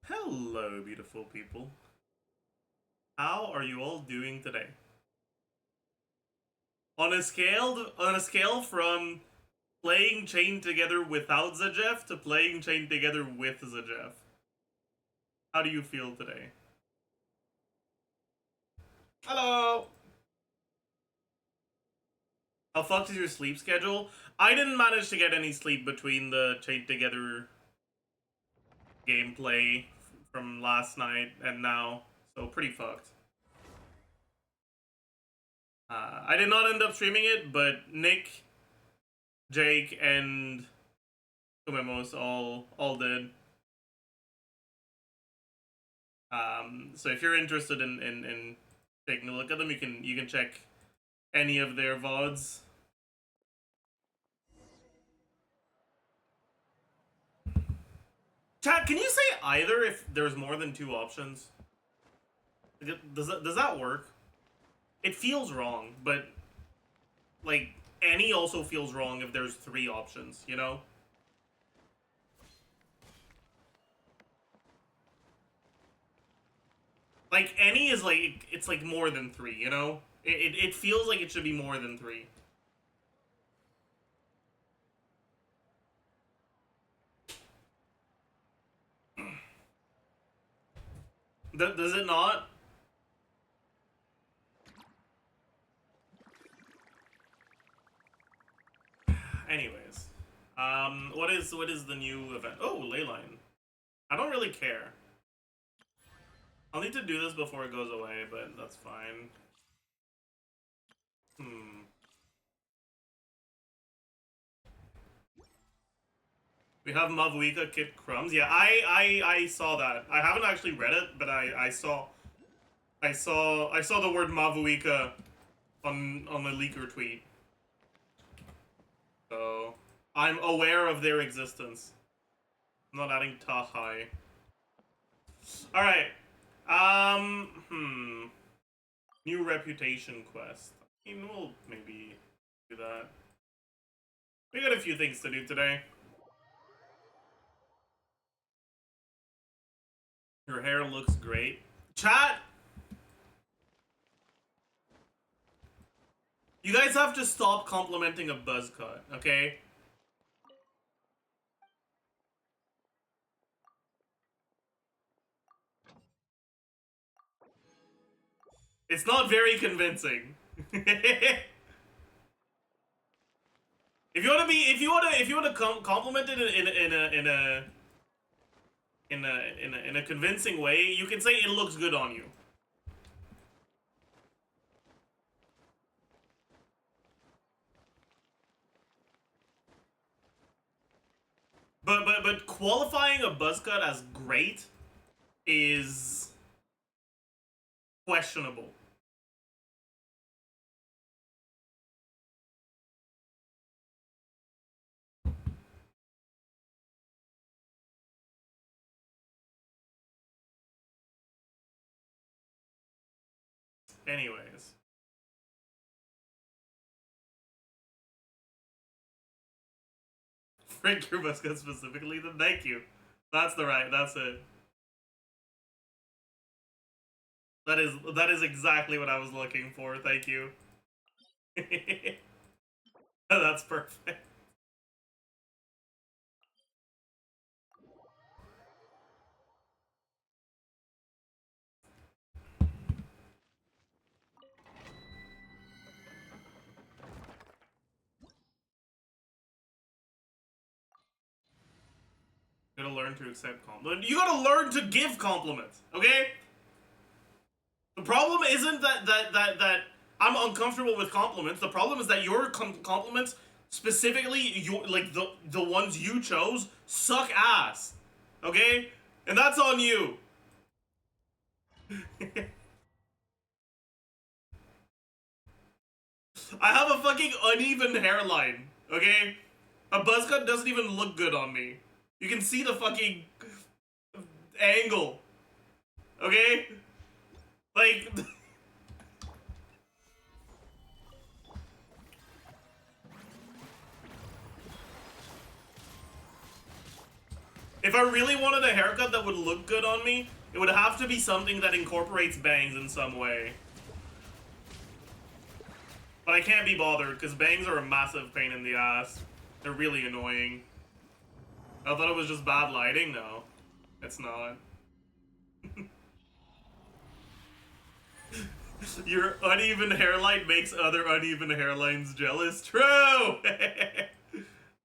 Hello, beautiful people. How are you all doing today? On a scale from playing chained together without Zajef to playing chained together with Zajef, how do you feel today? Hello. How fucked is your sleep schedule? I didn't manage to get any sleep between the chained together gameplay from last night and now, so pretty fucked. I did not end up streaming it, but Nick, Jake, and Kumemos all did. So if you're interested in taking a look at them, you can check any of their VODs. Chat, can you say either if there's more than two options? Does that work? It feels wrong, but like any also feels wrong if there's three options, you know? Like any is like it's like more than three, you know? It feels like it should be more than three. Does it not? Anyways, what is the new event? Oh, Leyline. I don't really care. I'll need to do this before it goes away, but that's fine. We have Mavuika Kit Crumbs. Yeah, I saw that. I haven't actually read it, but I saw the word Mavuika on the leaker tweet. So I'm aware of their existence. I'm not adding Tahai. Alright. New reputation quest. I mean, we'll maybe do that. We got a few things to do today. Your hair looks great. Chat! You guys have to stop complimenting a buzz cut, okay? It's not very convincing. If you want to compliment it in a convincing way, you can say it looks good on you. But qualifying a buzz cut as great is questionable. Anyways. Frank your buzz cut specifically, then thank you. That's it. That is exactly what I was looking for, thank you. That's perfect. You gotta learn to accept compliments. You gotta learn to give compliments, okay? The problem isn't that I'm uncomfortable with compliments. The problem is that your compliments, specifically like the ones you chose, suck ass. Okay? And that's on you. I have a fucking uneven hairline, okay? A buzz cut doesn't even look good on me. You can see the fucking angle. Okay? Like If I really wanted a haircut that would look good on me, it would have to be something that incorporates bangs in some way. But I can't be bothered, because bangs are a massive pain in the ass. They're really annoying. I thought it was just bad lighting? No, it's not. Your uneven hairline makes other uneven hairlines jealous. True! Oh,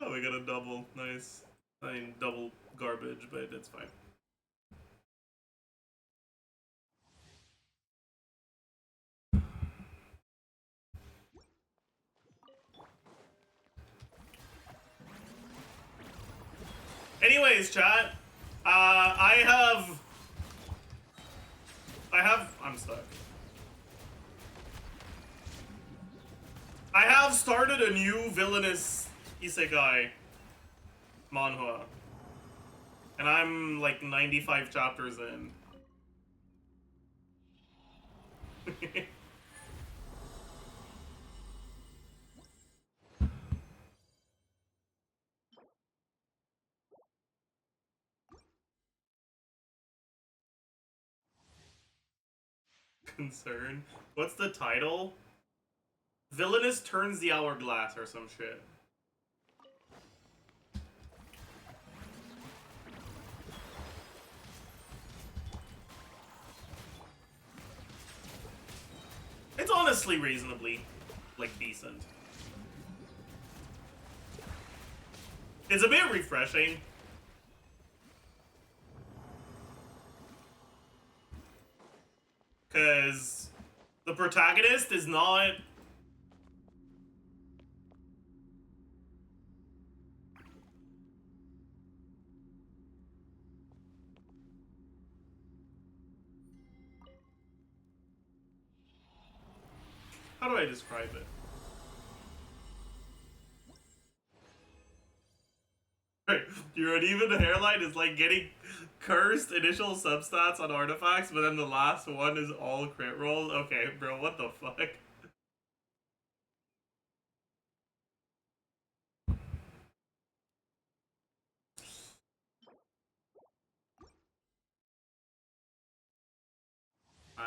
we got a double. Nice. I mean, double garbage, but it's fine. Anyways, chat. I'm stuck. I have started a new villainous isekai manhwa. And I'm like 95 chapters in. Concern? What's the title? Villainous turns the hourglass or some shit. It's honestly reasonably, like, decent. It's a bit refreshing. Because the protagonist is not... How do I describe it? Your uneven hairline is like getting cursed initial substats on artifacts, but then the last one is all crit rolls? Okay, bro, what the fuck?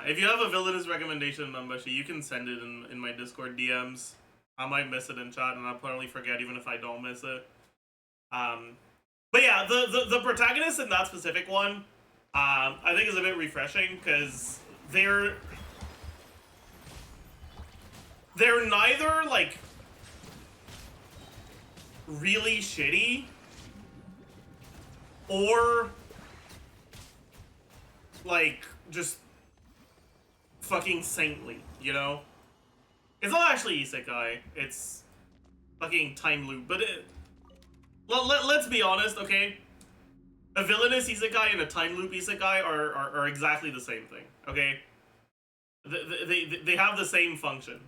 If you have a villainous recommendation, Mambashi, you can send it in my Discord DMs. I might miss it in chat, and I'll probably forget even if I don't miss it. But yeah, the protagonist in that specific one, I think is a bit refreshing, because they're neither, like, really shitty, or, like, just fucking saintly, you know? It's not actually isekai, it's fucking time loop, but let's be honest, okay? A villainous isekai and a time loop isekai are exactly the same thing, okay? They have the same function.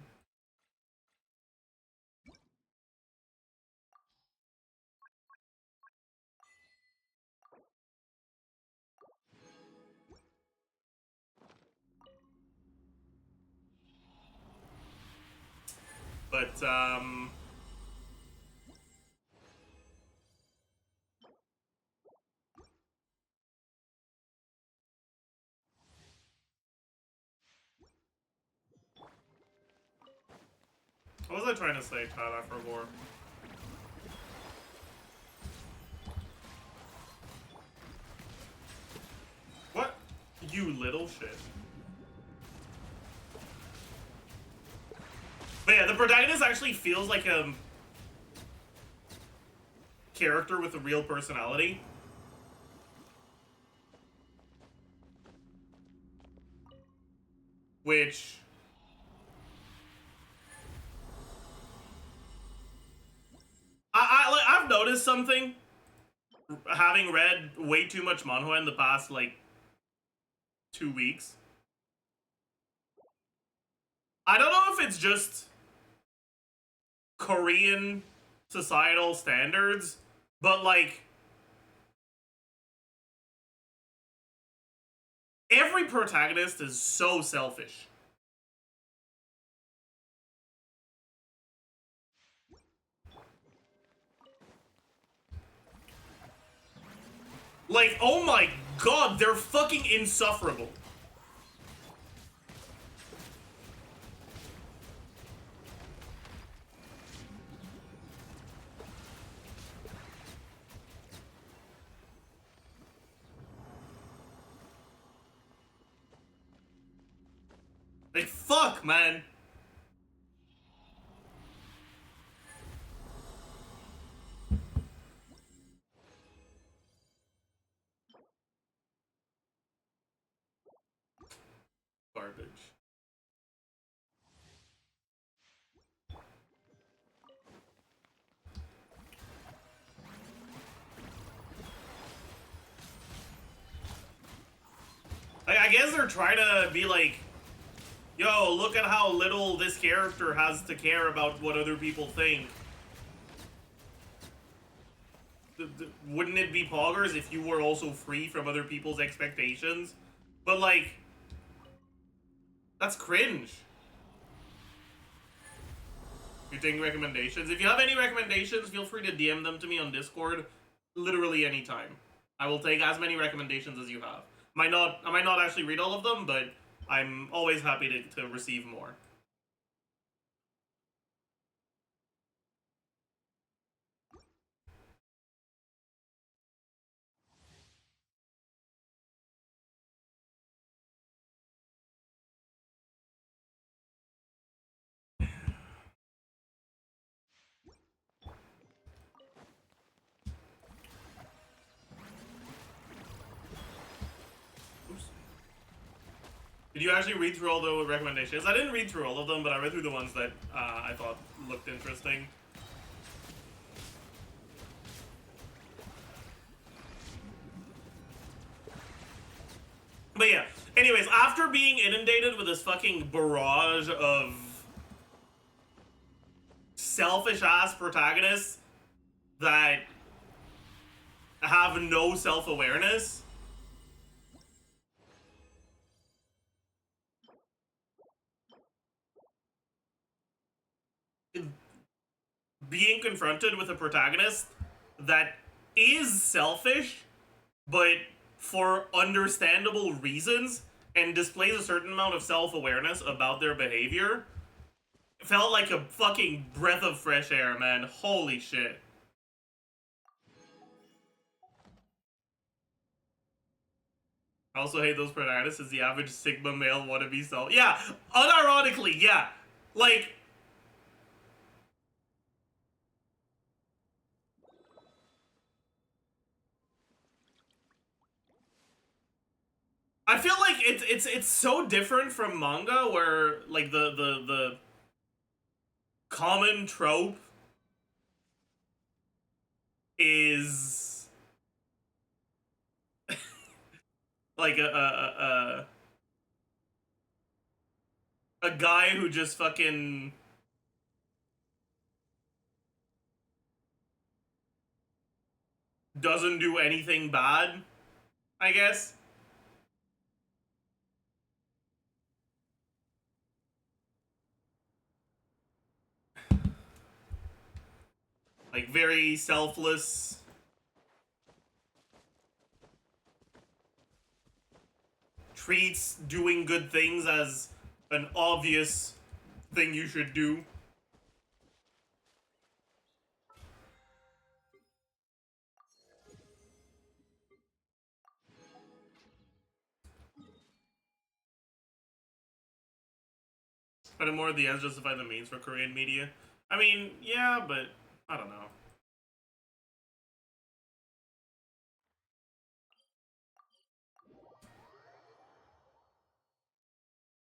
But, what was I trying to say, chat? I forgot. What? You little shit. But yeah, the protagonist actually feels like a character with a real personality. Which... I've noticed something, having read way too much manhwa in the past, like, 2 weeks. I don't know if it's just Korean societal standards, but, like, every protagonist is so selfish. Like, oh my god, they're fucking insufferable. Like, fuck, man. Garbage. Like, I guess they're trying to be like, yo, look at how little this character has to care about what other people think. Wouldn't it be poggers if you were also free from other people's expectations? But, like, that's cringe. You're taking recommendations. If you have any recommendations, feel free to DM them to me on Discord. Literally anytime. I will take as many recommendations as you have. I might not actually read all of them, but I'm always happy to receive more. Oops. Did you actually read through all the recommendations? I didn't read through all of them, but I read through the ones that I thought looked interesting. But yeah, anyways, after being inundated with this fucking barrage of selfish-ass protagonists that have no self-awareness, being confronted with a protagonist that is selfish, but for understandable reasons, and displays a certain amount of self-awareness about their behavior, felt like a fucking breath of fresh air, man. Holy shit. I also hate those protagonists as the average Sigma male wannabe self. Yeah, unironically, yeah. Like, I feel like it's so different from manga where like the common trope is like a guy who just fucking doesn't do anything bad, I guess. Like very selfless. Treats doing good things as an obvious thing you should do. But more the ends justify the means for Korean media. I mean, yeah, but I don't know.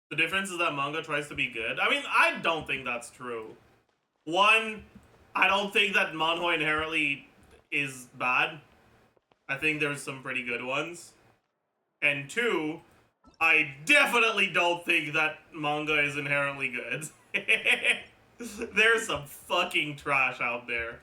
The difference is that manga tries to be good. I mean, I don't think that's true. One, I don't think that manhwa inherently is bad. I think there's some pretty good ones. And two, I definitely don't think that manga is inherently good. There's some fucking trash out there.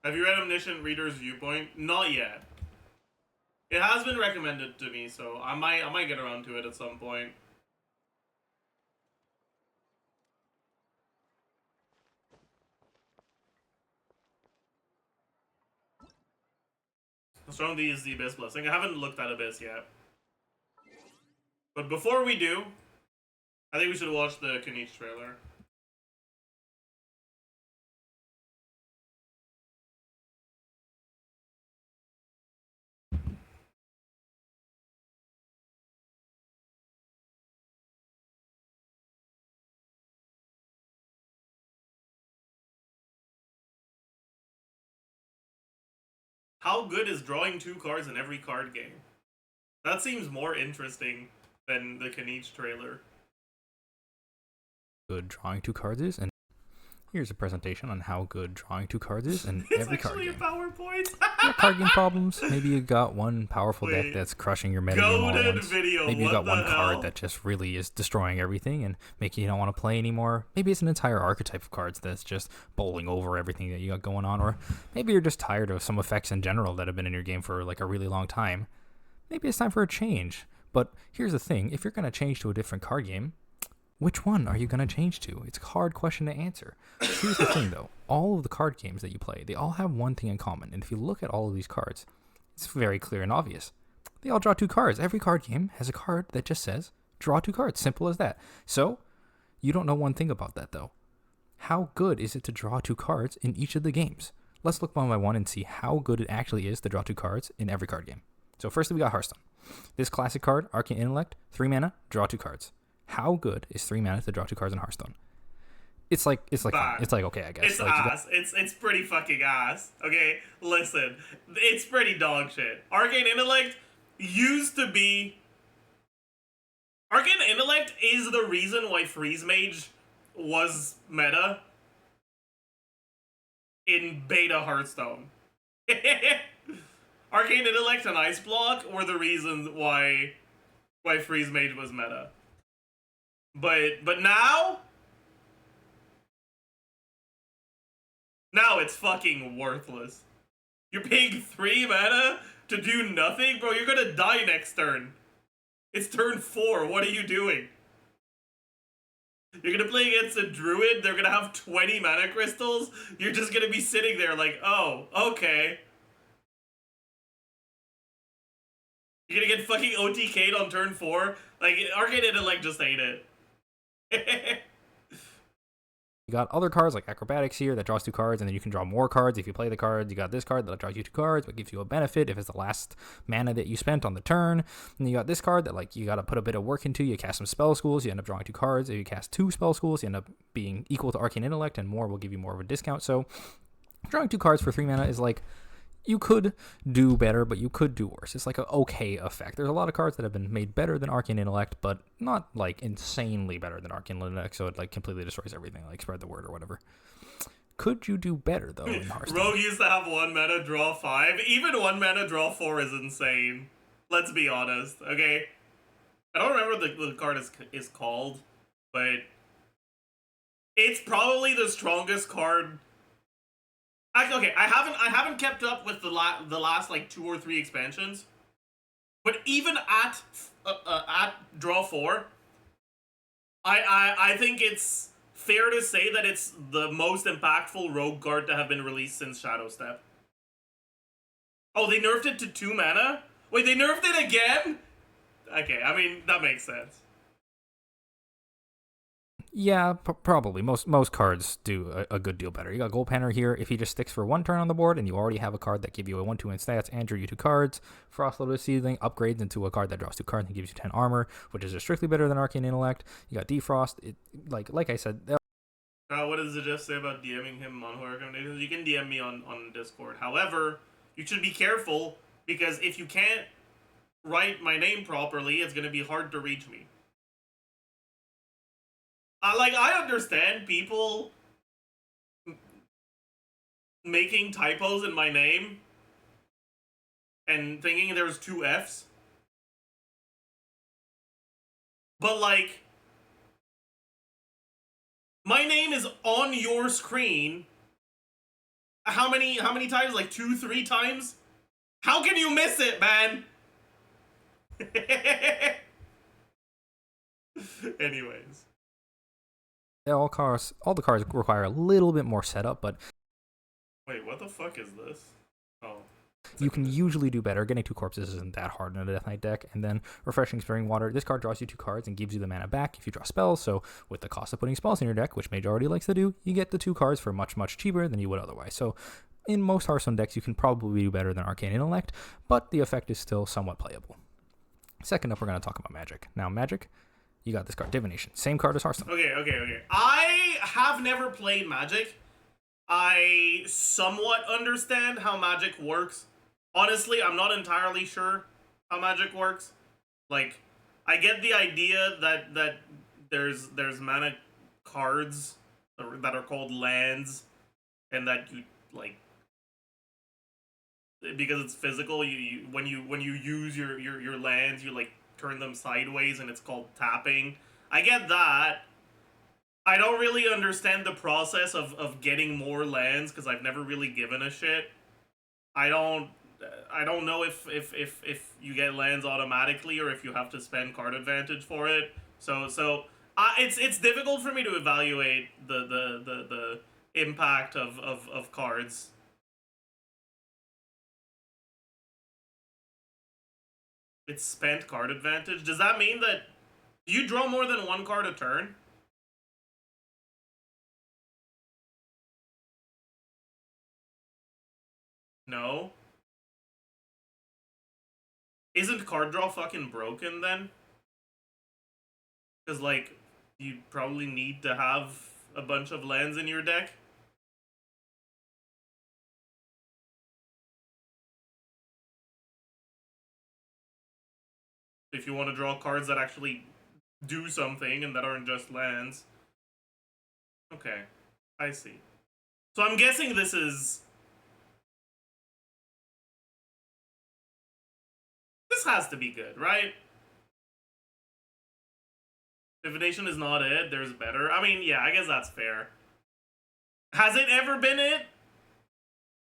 Have you read Omniscient Reader's Viewpoint? Not yet. It has been recommended to me, so I might get around to it at some point. Strong D is the Abyss Blessing. I haven't looked at Abyss yet. But before we do, I think we should watch the KINICH trailer. How good is drawing 2 cards in every card game? That seems more interesting than the KINICH trailer. Good drawing 2 cards is, and here's a presentation on how good drawing 2 cards is in every card game. It's actually a PowerPoint. Yeah, card game problems. Maybe you got one powerful deck that's crushing your meta game all at once. Maybe you got one card that just really is destroying everything and making you don't want to play anymore. Maybe it's an entire archetype of cards that's just bowling over everything that you got going on. Or maybe you're just tired of some effects in general that have been in your game for like a really long time. Maybe it's time for a change. But here's the thing. If you're going to change to a different card game, which one are you going to change to? It's a hard question to answer. Here's the thing, though. All of the card games that you play, they all have one thing in common. And if you look at all of these cards, it's very clear and obvious. They all draw 2 cards. Every card game has a card that just says, draw 2 cards. Simple as that. So, you don't know one thing about that, though. How good is it to draw 2 cards in each of the games? Let's look one by one and see how good it actually is to draw 2 cards in every card game. So firstly, we got Hearthstone. This classic card, Arcane Intellect, 3 mana, draw 2 cards. How good is 3 mana to draw 2 cards in Hearthstone? It's like okay, I guess. It's like, ass. It's pretty fucking ass. Okay, listen, it's pretty dog shit. Arcane Intellect used to be. Arcane Intellect is the reason why Freeze Mage was meta in beta Hearthstone. Arcane Intellect and Ice Block were the reasons why Freeze Mage was meta. But now it's fucking worthless. You're paying 3 mana to do nothing? Bro, you're gonna die next turn. It's turn 4, what are you doing? You're gonna play against a druid, they're gonna have 20 mana crystals, you're just gonna be sitting there like, oh, okay. You're gonna get fucking OTK'd on turn 4? Like, Arcane Intellect just ain't it. You got other cards like Acrobatics here that draws 2 cards, and then you can draw more cards if you play the cards. You got this card that draws you 2 cards, but gives you a benefit if it's the last mana that you spent on the turn. And you got this card that like you got to put a bit of work into. You cast some spell schools, you end up drawing 2 cards. If you cast 2 spell schools, you end up being equal to Arcane Intellect, and more will give you more of a discount. So drawing 2 cards for 3 mana is like, you could do better, but you could do worse. It's like an okay effect. There's a lot of cards that have been made better than Arcane Intellect, but not like insanely better than Arcane Intellect, so it like completely destroys everything, like spread the word or whatever. Could you do better though in Hearthstone? Rogue used to have 1 mana, draw 5. Even 1 mana, draw 4 is insane. Let's be honest, okay? I don't remember what the card is called, but it's probably the strongest card. Okay, I haven't kept up with the last like 2 or 3 expansions, but even at draw 4, I think it's fair to say that it's the most impactful rogue card to have been released since Shadow Step. Oh, they nerfed it to 2 mana? Wait, they nerfed it again? Okay, I mean that makes sense. Yeah, probably. Most cards do a good deal better. You got Gold Panner here. If he just sticks for 1 turn on the board, and you already have a card that give you a 1/2 in stats and drew you 2 cards, Frost Lotus Seedling upgrades into a card that draws 2 cards and gives you 10 armor, which is just strictly better than Arcane Intellect. You got Defrost. Like I said. What does Zajef say about DMing him on horror recommendations? You can DM me on Discord. However, you should be careful, because if you can't write my name properly, it's gonna be hard to reach me. I understand people making typos in my name and thinking there's 2 F's. But, like, my name is on your screen How many times? Like 2, 3 times? How can you miss it, man? Anyways. All the cards require a little bit more setup, but wait, what the fuck is this? Oh. You can usually do better. Getting 2 corpses isn't that hard in a Death Knight deck. And then Refreshing Spring Water. This card draws you 2 cards and gives you the mana back if you draw spells. So with the cost of putting spells in your deck, which Mage already likes to do, you get the 2 cards for much, much cheaper than you would otherwise. So in most Hearthstone decks, you can probably do better than Arcane Intellect, but the effect is still somewhat playable. Second up, we're going to talk about Magic. Now, Magic, you got this card, Divination. Same card as Hearthstone. Okay. I have never played Magic. I somewhat understand how Magic works. Honestly, I'm not entirely sure how Magic works. Like, I get the idea that there's mana cards that are called lands, and that you, like, because it's physical, when you use your lands, you like turn them sideways and it's called tapping. I get that. I don't really understand the process of getting more lands because I've never really given a shit. I don't know if you get lands automatically or if you have to spend card advantage for it. So it's difficult for me to evaluate the impact of cards. It's spent card advantage. Does that mean that you draw more than 1 card a turn? No. Isn't card draw fucking broken then? Because, like, you probably need to have a bunch of lands in your deck. If you want to draw cards that actually do something and that aren't just lands. Okay, I see. So I'm guessing this is... This has to be good, right? Divination is not it, there's better. I mean, yeah, I guess that's fair. Has it ever been it?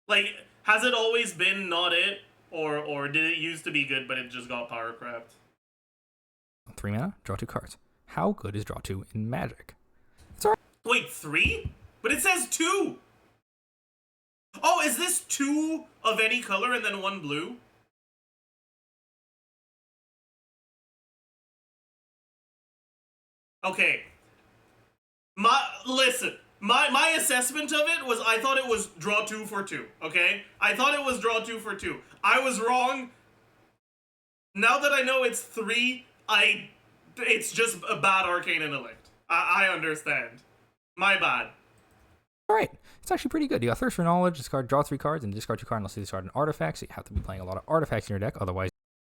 Like, has it always been not it? Or did it used to be good, but it just got power crept? 3 mana, draw 2 cards. How good is draw 2 in Magic? It's alright. Wait, 3? But it says 2! Oh, is this 2 of any color and then 1 blue? Okay. Listen. My assessment of it was I thought it was draw 2 for 2, okay? I thought it was draw 2 for 2. I was wrong. Now that I know it's 3, it's just a bad Arcane Intellect. I understand. My bad. Alright, it's actually pretty good. You got Thirst for Knowledge, discard, draw 3 cards, and discard 2 cards unless you discard an artifact, so you have to be playing a lot of artifacts in your deck, otherwise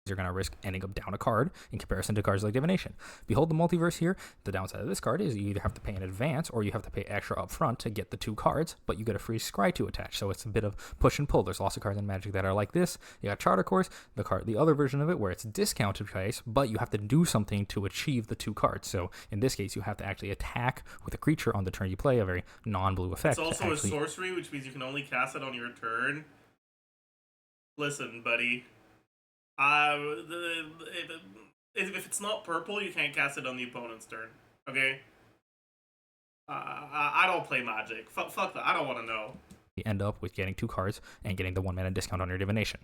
you're going to risk ending up down a card in comparison to cards like Divination. Behold the multiverse here. The downside of this card is you either have to pay in advance or you have to pay extra up front to get the 2 cards, but you get a free scry to attach, so it's a bit of push and pull. There's lots of cards in Magic that are like this. You got Charter Course, the other version of it where it's discounted price, but you have to do something to achieve the 2 cards. So in this case, you have to actually attack with a creature on the turn you play, a very non-blue effect. It's also a sorcery, which means you can only cast it on your turn. Listen, buddy. If it's not purple, you can't cast it on the opponent's turn. Okay? I don't play Magic. Fuck that. I don't want to know. You end up with getting 2 cards and getting the 1 mana discount on your Divination.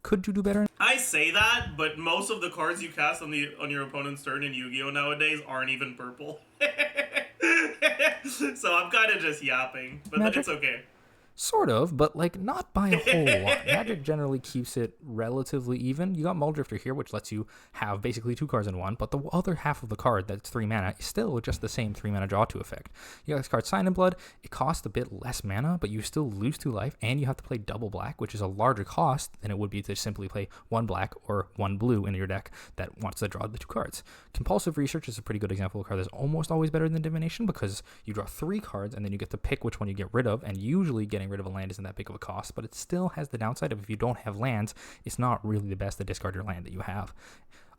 Could you do better? I say that, but most of the cards you cast on your opponent's turn in Yu-Gi-Oh! Nowadays aren't even purple. So I'm kind of just yapping, but Magic? It's okay. Sort of, but like not by a whole lot. Magic generally keeps it relatively even. You got Mulldrifter here, which lets you have basically 2 cards in one, but the other half of the card that's 3 mana is still just the same 3 mana draw 2 effect. You got this card Sign in Blood. It costs a bit less mana, but you still lose 2 life, and you have to play double black, which is a larger cost than it would be to simply play 1 black or 1 blue in your deck that wants to draw the 2 cards. Compulsive Research is a pretty good example of a card that's almost always better than Divination because you draw 3 cards and then you get to pick which one you get rid of, and usually getting rid of a land isn't that big of a cost, but it still has the downside of if you don't have lands, it's not really the best to discard your land that you have.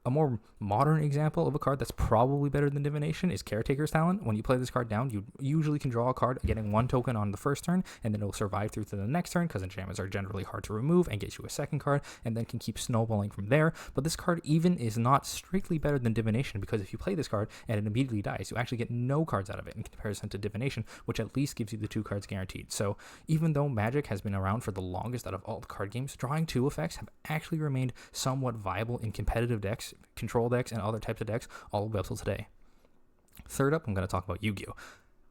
A more modern example of a card that's probably better than Divination is Caretaker's Talent. When you play this card down, you usually can draw a card, getting 1 token on the first turn, and then it'll survive through to the next turn, because enchantments are generally hard to remove, and get you a second card, and then can keep snowballing from there. But this card even is not strictly better than Divination, because if you play this card and it immediately dies, you actually get no cards out of it in comparison to Divination, which at least gives you the 2 cards guaranteed. So even though Magic has been around for the longest out of all the card games, drawing 2 effects have actually remained somewhat viable in competitive decks, control decks, and other types of decks all the way up till today. Third up, I'm going to talk about Yu-Gi-Oh!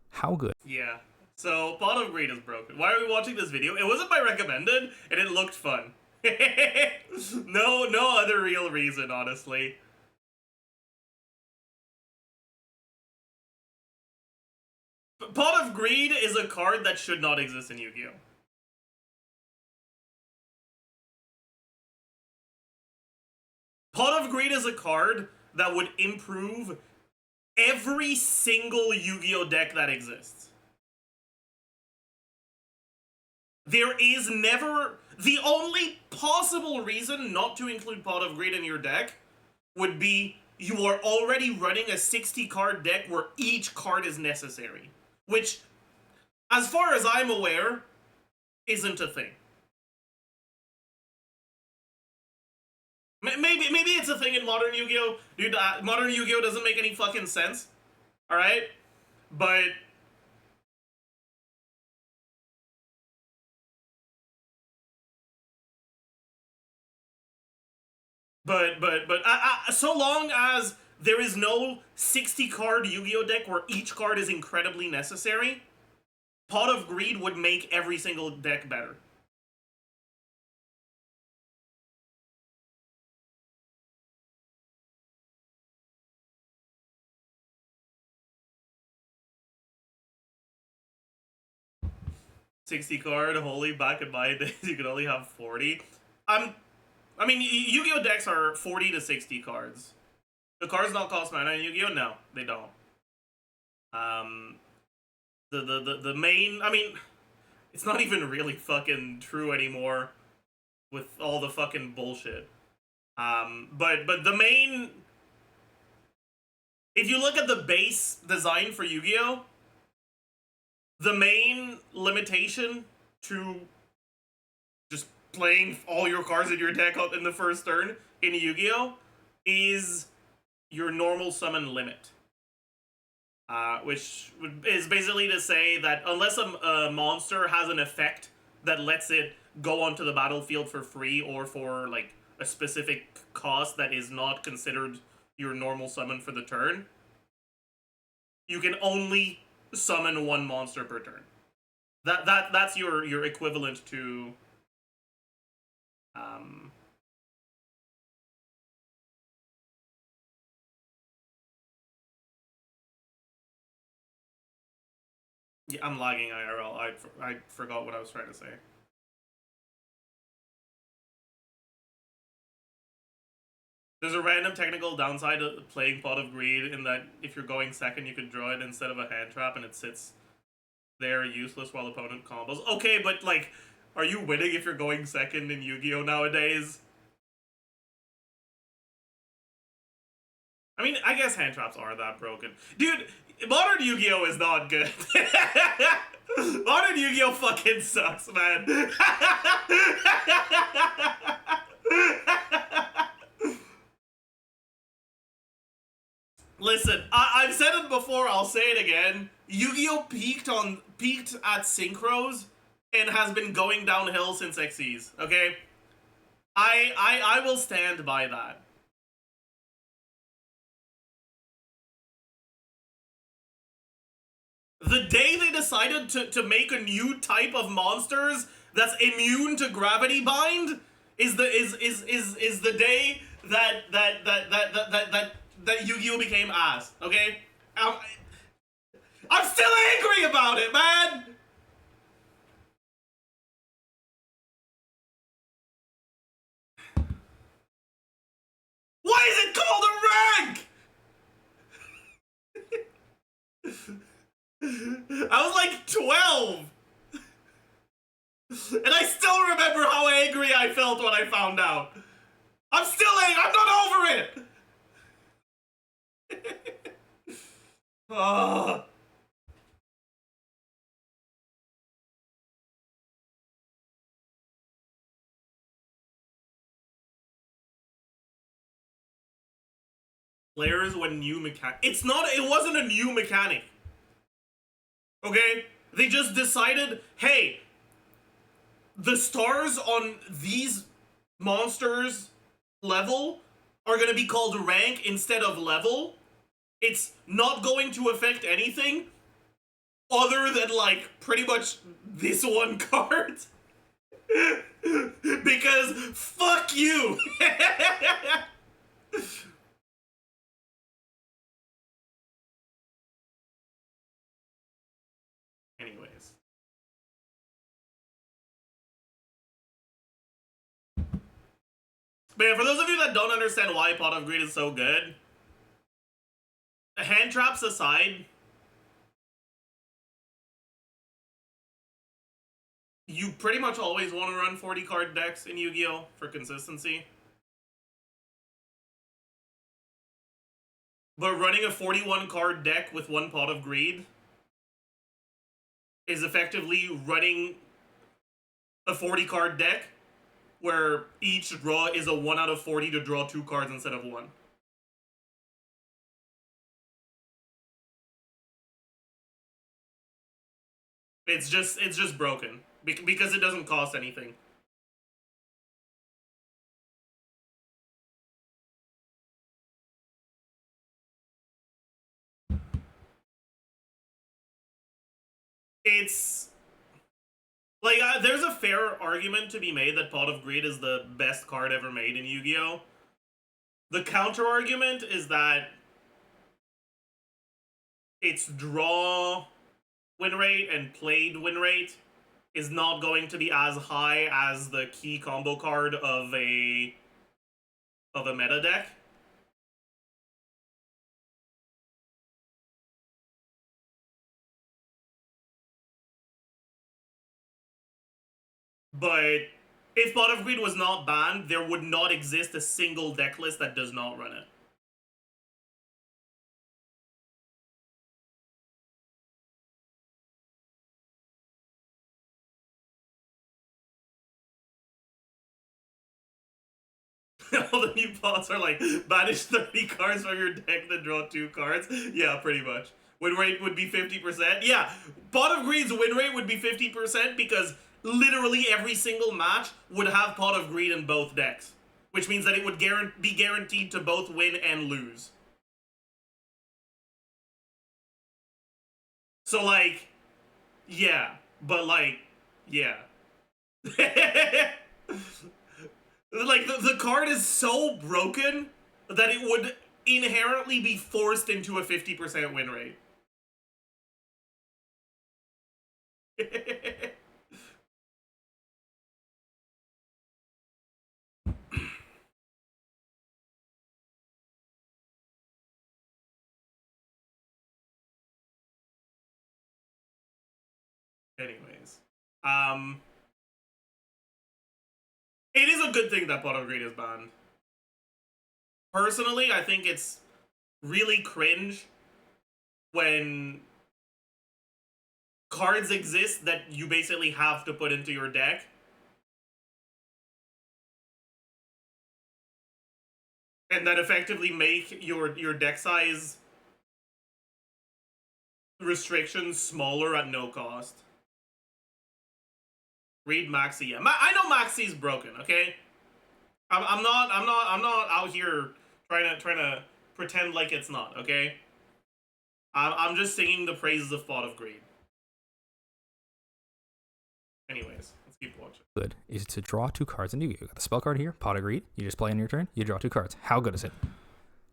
How good? Yeah. So, Pot of Greed is broken. Why are we watching this video? It wasn't my recommended, and it looked fun. No other real reason, honestly. Pot of Greed is a card that should not exist in Yu-Gi-Oh! Pot of Greed is a card that would improve every single Yu-Gi-Oh! Deck that exists. There is never... The only possible reason not to include Pot of Greed in your deck would be you are already running a 60-card deck where each card is necessary. Which, as far as I'm aware, isn't a thing. Maybe it's a thing in modern Yu-Gi-Oh! Dude, modern Yu-Gi-Oh! Doesn't make any fucking sense. Alright? But... so long as there is no 60-card Yu-Gi-Oh! Deck where each card is incredibly necessary, Pot of Greed would make every single deck better. $60-card, holy, back in my days, you could only have 40. I mean, Yu-Gi-Oh! Decks are 40 to 60 cards. The cards don't cost mana in Yu-Gi-Oh! No, they don't. The main, I mean, it's not even really fucking true anymore with all the fucking bullshit. But the main, if you look at the base design for Yu-Gi-Oh!, the main limitation to just playing all your cards in your deck in the first turn in Yu-Gi-Oh! Is your normal summon limit. Which is basically to say that unless a monster has an effect that lets it go onto the battlefield for free or for like a specific cost that is not considered your normal summon for the turn, you can only summon 1 monster per turn. That's your equivalent to yeah, I'm lagging IRL. I forgot what I was trying to say. There's a random technical downside to playing Pot of Greed in that if you're going second, you can draw it instead of a hand trap, and it sits there useless while opponent combos. Okay, but like, are you winning if you're going second in Yu-Gi-Oh! Nowadays? I mean, I guess hand traps are that broken. Dude, modern Yu-Gi-Oh! Is not good. Modern Yu-Gi-Oh! Fucking sucks, man. Listen, I've said it before, I'll say it again. Yu-Gi-Oh! peaked at Synchros and has been going downhill since XEs, okay? I will stand by that. The day they decided to make a new type of monsters that's immune to gravity bind is the day that Yu-Gi-Oh! Became ass, okay? I'm still angry about it, man! Why is it called a rank? I was like 12! And I still remember how angry I felt when I found out. I'm still angry, I'm not over it! Ugh. Players when new mechanic. It wasn't a new mechanic. Okay? They just decided, hey, the stars on these monsters level are gonna be called rank instead of level. It's not going to affect anything other than, like, pretty much this one card. Because fuck you. Anyways. Man, for those of you that don't understand why Pot of Greed is so good, hand traps aside, you pretty much always want to run 40 card decks in Yu-Gi-Oh! For consistency. But running a 41 card deck with one Pot of Greed is effectively running a 40 card deck where each draw is a 1 out of 40 to draw 2 cards instead of 1. It's just broken because it doesn't cost anything. It's like, there's a fair argument to be made that Pot of Greed is the best card ever made in Yu-Gi-Oh! The counter argument is that its draw win rate and played win rate is not going to be as high as the key combo card of a meta deck. But if Pot of Greed was not banned, there would not exist a single deck list that does not run it. All the new pots are like, banish 30 cards from your deck, then draw 2 cards. Yeah, pretty much. Win rate would be 50%. Yeah, Pot of Greed's win rate would be 50% because literally every single match would have Pot of Greed in both decks. Which means that it would be guaranteed to both win and lose. So, like, yeah. But, like, yeah. Like, the card is so broken that it would inherently be forced into a 50% win rate. Anyways. It is a good thing that Pot of Greed is banned. Personally, I think it's really cringe when cards exist that you basically have to put into your deck. And that effectively make your deck size restrictions smaller at no cost. Read Maxi. Yeah, I know Maxi's broken. Okay, I'm not out here trying to pretend like it's not. Okay, I'm just singing the praises of Pot of Greed. Anyways, let's keep watching. Good is to draw 2 cards in Yu-Gi-Oh! You got the spell card here, Pot of Greed. You just play on your turn. You draw 2 cards. How good is it?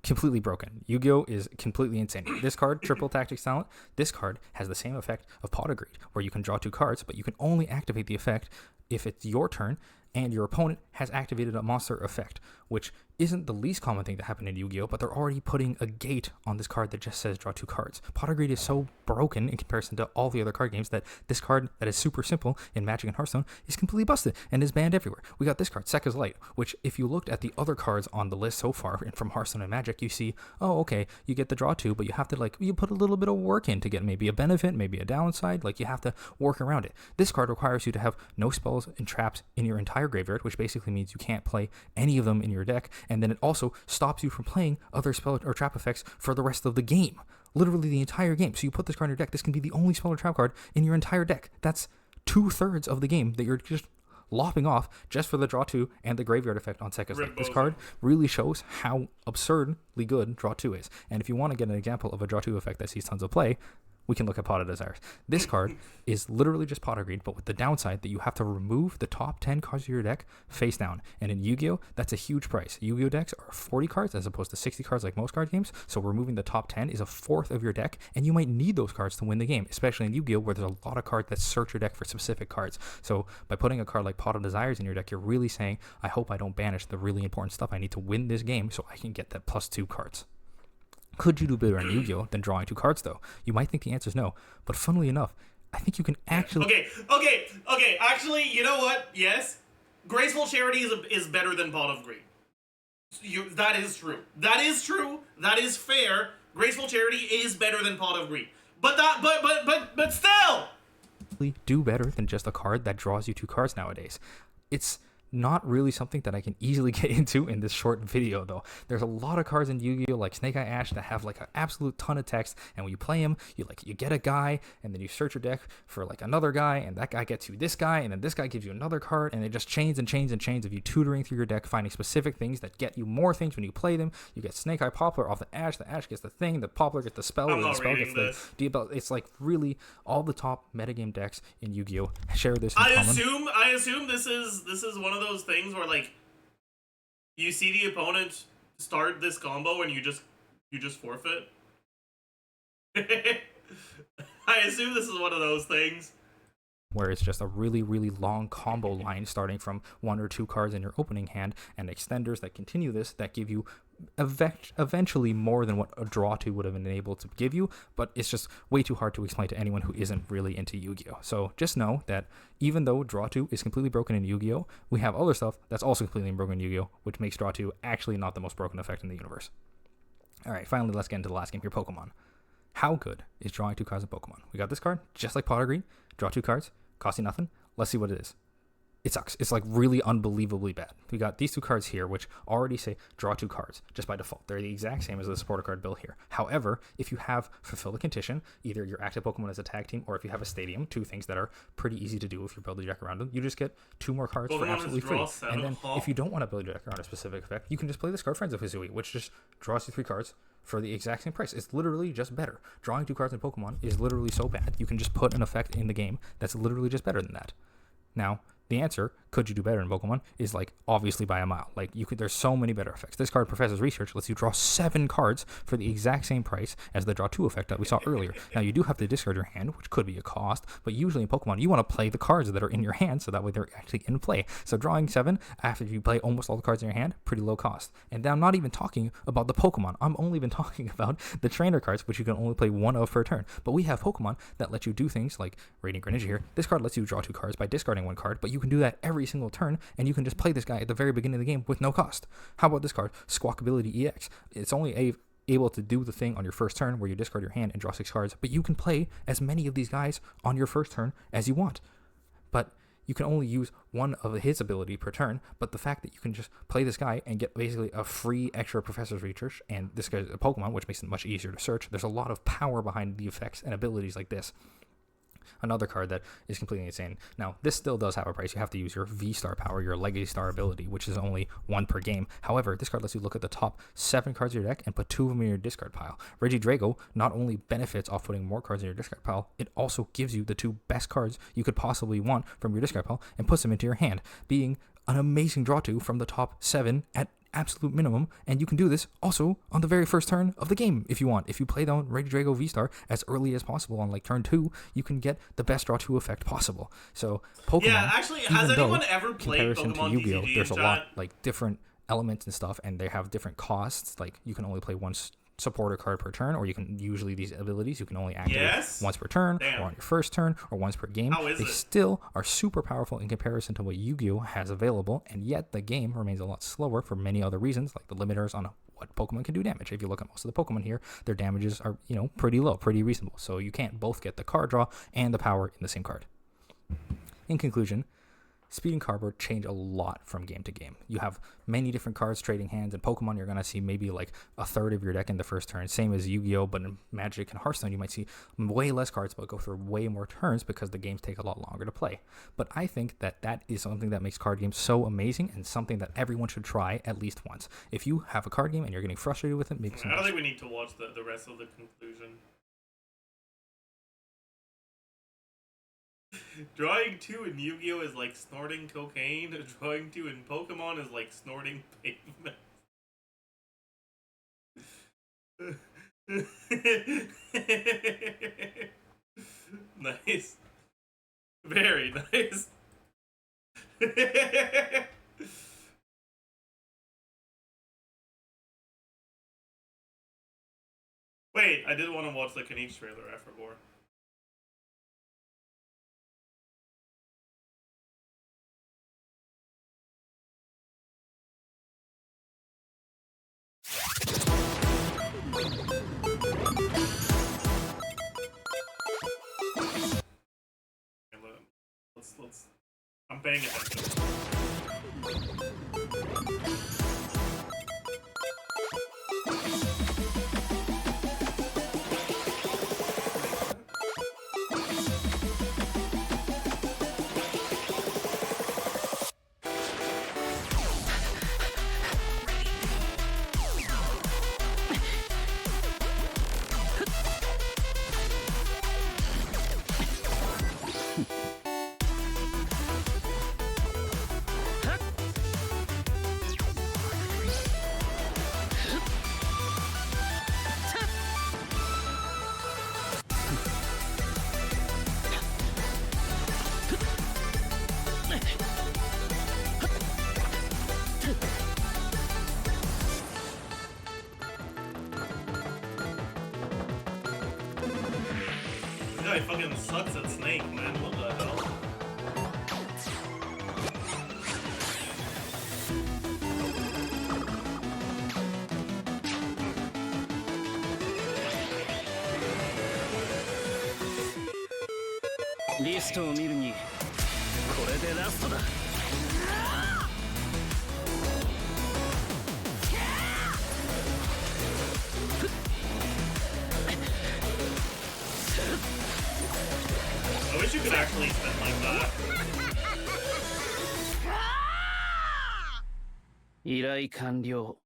Completely broken. Yu-Gi-Oh! Is completely insane. This card, Triple Tactics Talent, this card has the same effect of Pot of Greed, where you can draw 2 cards, but you can only activate the effect if it's your turn and your opponent has activated a monster effect, which isn't the least common thing to happen in Yu-Gi-Oh, but they're already putting a gate on this card that just says draw 2 cards. Pot of Greed is so broken in comparison to all the other card games that this card that is super simple in Magic and Hearthstone is completely busted and is banned everywhere. We got this card, Sekka's Light, which if you looked at the other cards on the list so far from Hearthstone and Magic, you see, oh, okay, you get the draw 2, but you have to you put a little bit of work in to get maybe a benefit, maybe a downside, you have to work around it. This card requires you to have no spells and traps in your entire graveyard, which basically means you can't play any of them in your deck, and then it also stops you from playing other spell or trap effects for the rest of the game. Literally the entire game. So you put this card in your deck, this can be the only spell or trap card in your entire deck. That's 2/3 of the game that you're just lopping off just for the draw 2 and the graveyard effect on Sekka's Light. This card really shows how absurdly good draw 2 is. And if you want to get an example of a draw 2 effect that sees tons of play, we can look at Pot of Desires. This card is literally just Pot of Greed, but with the downside that you have to remove the top 10 cards of your deck face down. And in Yu-Gi-Oh, that's a huge price. Yu-Gi-Oh decks are 40 cards as opposed to 60 cards like most card games, so removing the top 10 is 1/4 of your deck, and you might need those cards to win the game, especially in Yu-Gi-Oh where there's a lot of cards that search your deck for specific cards. So by putting a card like Pot of Desires in your deck, you're really saying, I hope I don't banish the really important stuff I need to win this game so I can get that +2 cards. Could you do better in Yu-Gi-Oh than drawing 2 cards, though? You might think the answer is no, but funnily enough, I think you can actually... Okay, actually, you know what? Yes, Graceful Charity is better than Pot of Greed. That is true. That is true. That is fair. Graceful Charity is better than Pot of Greed. But still! Do better than just a card that draws you 2 cards nowadays. It's not really something that I can easily get into in this short video, though. There's a lot of cards in Yu-Gi-Oh like Snake Eye Ash that have an absolute ton of text, and when you play them, you get a guy, and then you search your deck for another guy, and that guy gets you this guy, and then this guy gives you another card, and it just chains and chains and chains of you tutoring through your deck, finding specific things that get you more things when you play them. You get Snake Eye Poplar off the Ash gets the thing, the Poplar gets the spell, or the spell gets the debuff. It's really all the top metagame decks in Yu-Gi-Oh share this in common. I assume this is one of those things where you see the opponent start this combo and you just forfeit. I assume this is one of those things where it's just a really, really long combo line starting from 1 or 2 cards in your opening hand and extenders that continue this that give you eventually more than what a draw 2 would have been able to give you, but it's just way too hard to explain to anyone who isn't really into Yu-Gi-Oh. So just know that even though draw 2 is completely broken in Yu-Gi-Oh, we have other stuff that's also completely broken in Yu-Gi-Oh, which makes draw 2 actually not the most broken effect in the universe. Alright, finally let's get into the last game here, Pokemon. How good is drawing 2 cards in Pokemon? We got this card, just like Pot of Greed, draw 2 cards, cost you nothing. Let's see what it is. It sucks. It's really unbelievably bad. We got these 2 cards here, which already say draw 2 cards, just by default. They're the exact same as the supporter card bill here. However, if you have Fulfill the Condition, either your active Pokemon as a tag team, or if you have a stadium, 2 things that are pretty easy to do if you build your deck around them, you just get 2 more cards for absolutely free. And then if you don't want to build your deck around a specific effect, you can just play this card, Friends of Hisui, which just draws you 3 cards for the exact same price. It's literally just better. Drawing 2 cards in Pokemon is literally so bad, you can just put an effect in the game that's literally just better than that. Now, the answer, could you do better in Pokemon, is obviously by a mile. There's so many better effects. This card, Professor's Research, lets you draw 7 cards for the exact same price as the draw 2 effect that we saw earlier. Now, you do have to discard your hand, which could be a cost, but usually in Pokemon, you want to play the cards that are in your hand, so that way they're actually in play. So drawing 7, after you play almost all the cards in your hand, pretty low cost. And I'm not even talking about the Pokemon. I'm only been talking about the trainer cards, which you can only play 1 of per turn. But we have Pokemon that let you do things like Radiant Greninja here. This card lets you draw 2 cards by discarding 1 card, but you can do that every single turn, and you can just play this guy at the very beginning of the game with no cost. How about this card, Squawkability EX? It's only able to do the thing on your first turn where you discard your hand and draw 6 cards, but you can play as many of these guys on your first turn as you want. But you can only use 1 of his ability per turn, but the fact that you can just play this guy and get basically a free extra Professor's Research, and this guy's a Pokemon, which makes it much easier to search. There's a lot of power behind the effects and abilities like this. Another card that is completely insane. Now, this still does have a price. You have to use your V-Star power, your Legacy Star ability, which is only 1 per game. However, this card lets you look at the top 7 cards of your deck and put 2 of them in your discard pile. Regidrago not only benefits off putting more cards in your discard pile, it also gives you the 2 best cards you could possibly want from your discard pile and puts them into your hand, being an amazing draw to from the top 7 at absolute minimum, and you can do this also on the very first turn of the game if you want. If you play down Ready Drago V-Star as early as possible on like turn 2, you can get the best draw 2 effect possible. So Pokemon, yeah, actually, has anyone ever played comparison Pokemon to Yu-Gi-Oh, TCG there's a in lot chat? like different elements and stuff, and they have different costs. Like you can only play one supporter card per turn, or you can usually these abilities you can only activate once per turn, or on your first turn, or once per game. How is they it? still are super powerful in comparison to what Yu-Gi-Oh has available, and yet the game remains a lot slower for many other reasons, like the limiters on what Pokemon can do damage. If you look at most of the Pokemon here, their damages are, pretty low, pretty reasonable. So you can't both get the card draw and the power in the same card. In conclusion, Speed and Cardboard change a lot from game to game. You have many different cards trading hands. In Pokemon, you're going to see maybe like a third of your deck in the first turn. Same as Yu-Gi-Oh! But in Magic and Hearthstone, you might see way less cards, but go through way more turns because the games take a lot longer to play. But I think that is something that makes card games so amazing, and something that everyone should try at least once. If you have a card game and you're getting frustrated with it, maybe I don't think we need to watch the rest of the conclusion. Drawing 2 in Yu-Gi-Oh! Is like snorting cocaine. Drawing 2 in Pokemon is like snorting pavement. Nice. Very nice. Wait, I did want to watch the KINICH trailer, I forgot. Let's. I'm paying attention. This guy fucking sucks at Snake, man. What the hell? List を見るにこれでラストだ。I wish you could actually spin like that. 依頼完了。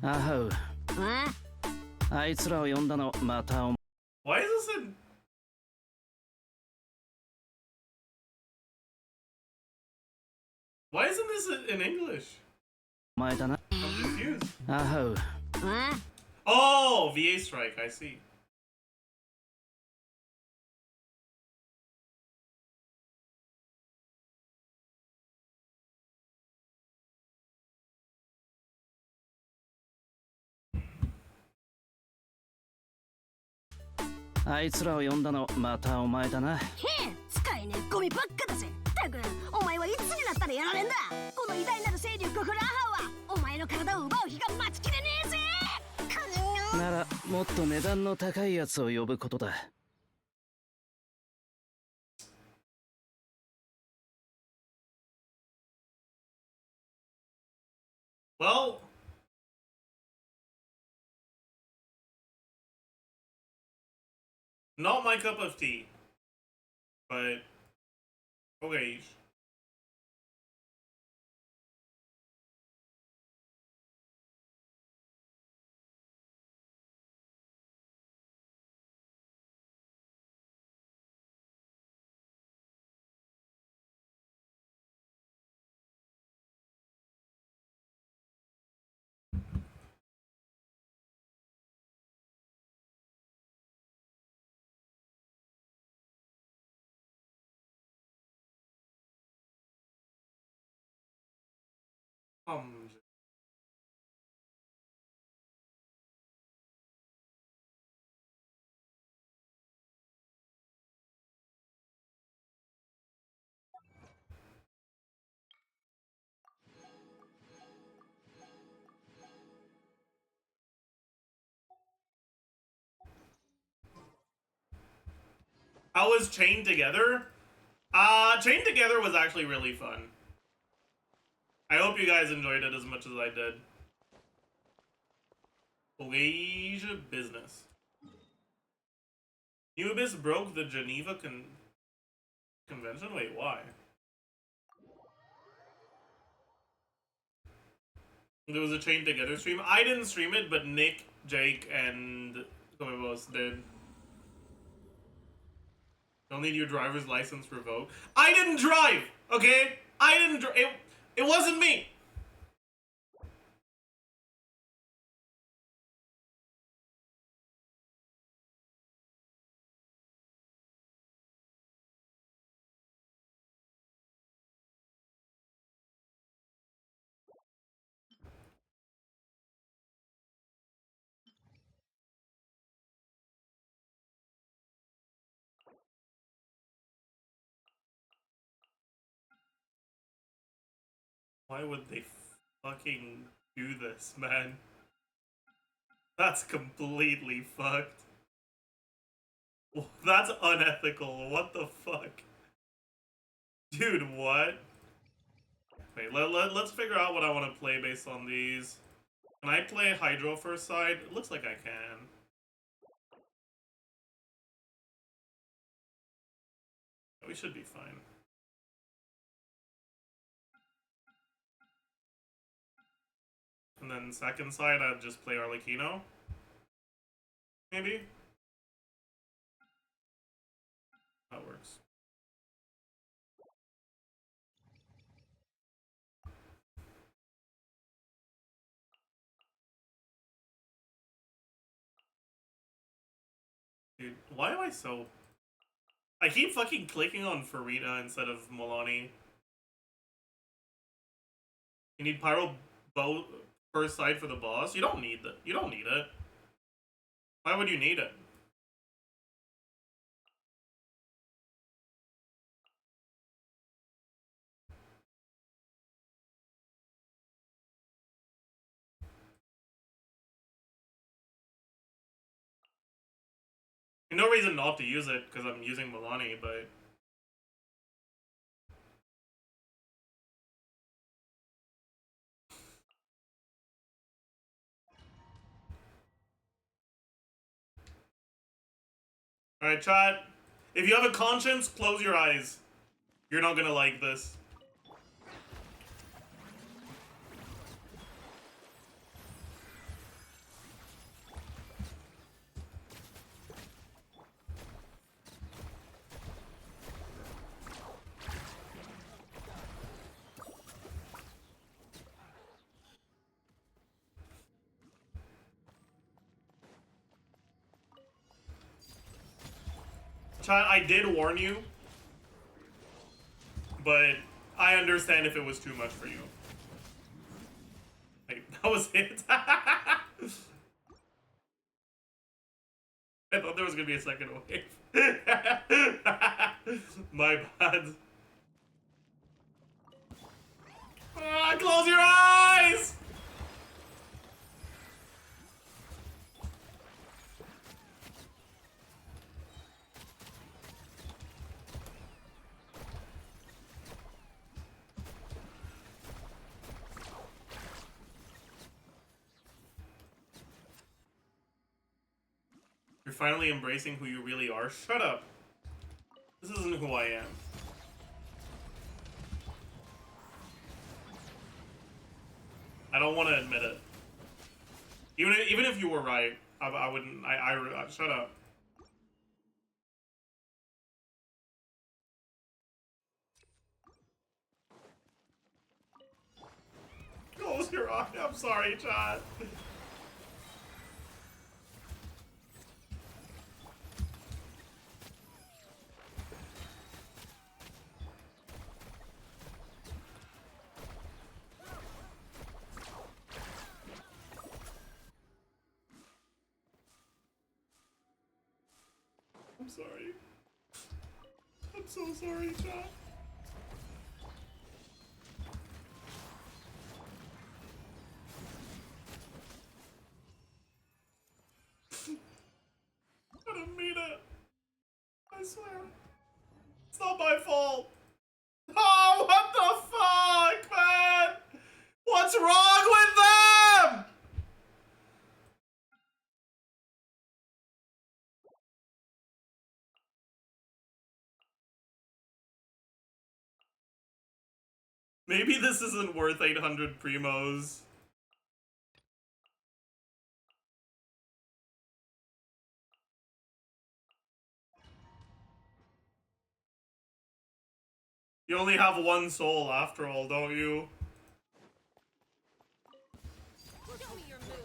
アハウ。あいつらを呼んだのまたお。Why is this in? Why isn't this in English? お前だな。I'm confused. アハウ。Oh, VA strike. I see. I あいつらを呼んだのまたお前だな。へえ、使えねえゴミばっかだぜ。たくん、お前はいつになったらやられんだ。この偉大なる勢力国ラハはお前の体を奪う日が待ちきれねえぜ。ならもっと値段の高いやつを呼ぶことだ。Well, not my cup of tea, but okay. How was Chained Together? Chained Together was actually really fun. I hope you guys enjoyed it as much as I did. Asia business. Nubis broke the Geneva Convention? Wait, why? There was a Chained Together stream. I didn't stream it, but Nick, Jake, and Comebos did. Don't need your driver's license revoked. I didn't drive, okay? I didn't drive. It wasn't me. Why would they fucking do this, man? That's completely fucked. That's unethical. What the fuck? Dude, what? Wait, let's figure out what I want to play based on these. Can I play Hydro first side? It looks like I can. We should be fine. And then second side, I'd just play Arlecchino. Maybe? That works. Dude, why am I so... I keep fucking clicking on Farina instead of Milani. You need Pyro Bow first side for the boss? You don't need that. You don't need it. Why would you need it? No reason not to use it, because I'm using Milani, but... Alright, chat. If you have a conscience, close your eyes. You're not gonna like this. Chat, I did warn you, but I understand if it was too much for you. Wait, that was it? I thought there was gonna be a second wave. My bad. Ah, close your eyes! You're finally embracing who you really are? Shut up. This isn't who I am. I don't want to admit it. Even if you were right, I wouldn't. Shut up. Close your eye. I'm sorry, chat. sorry. I'm so sorry, chat. I didn't mean it. I swear. It's not my fault. Oh, what the fuck, man? What's wrong with them? Maybe this isn't worth 800 primos. You only have one soul after all, don't you? Show me your move.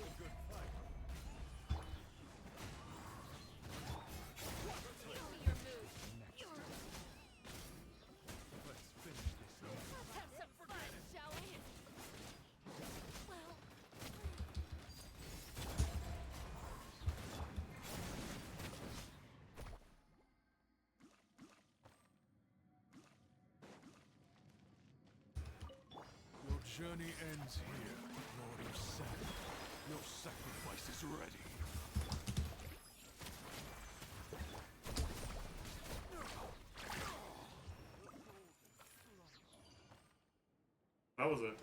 Journey ends here, Lord of Sand. Your sacrifice is ready. That was it.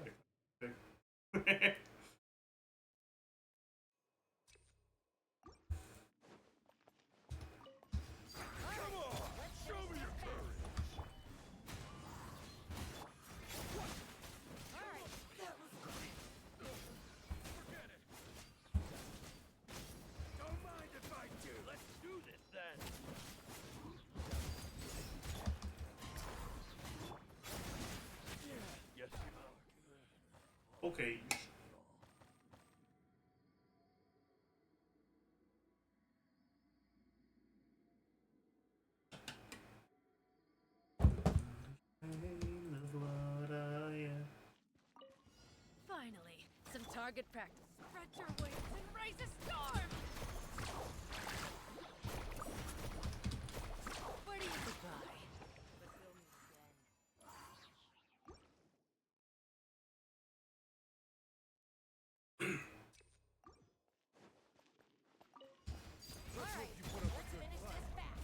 Okay. Finally, some target practice. Spread your wings and raise a storm! Where do you goodbye? But we'll meet again. Alright, let's finish this fast.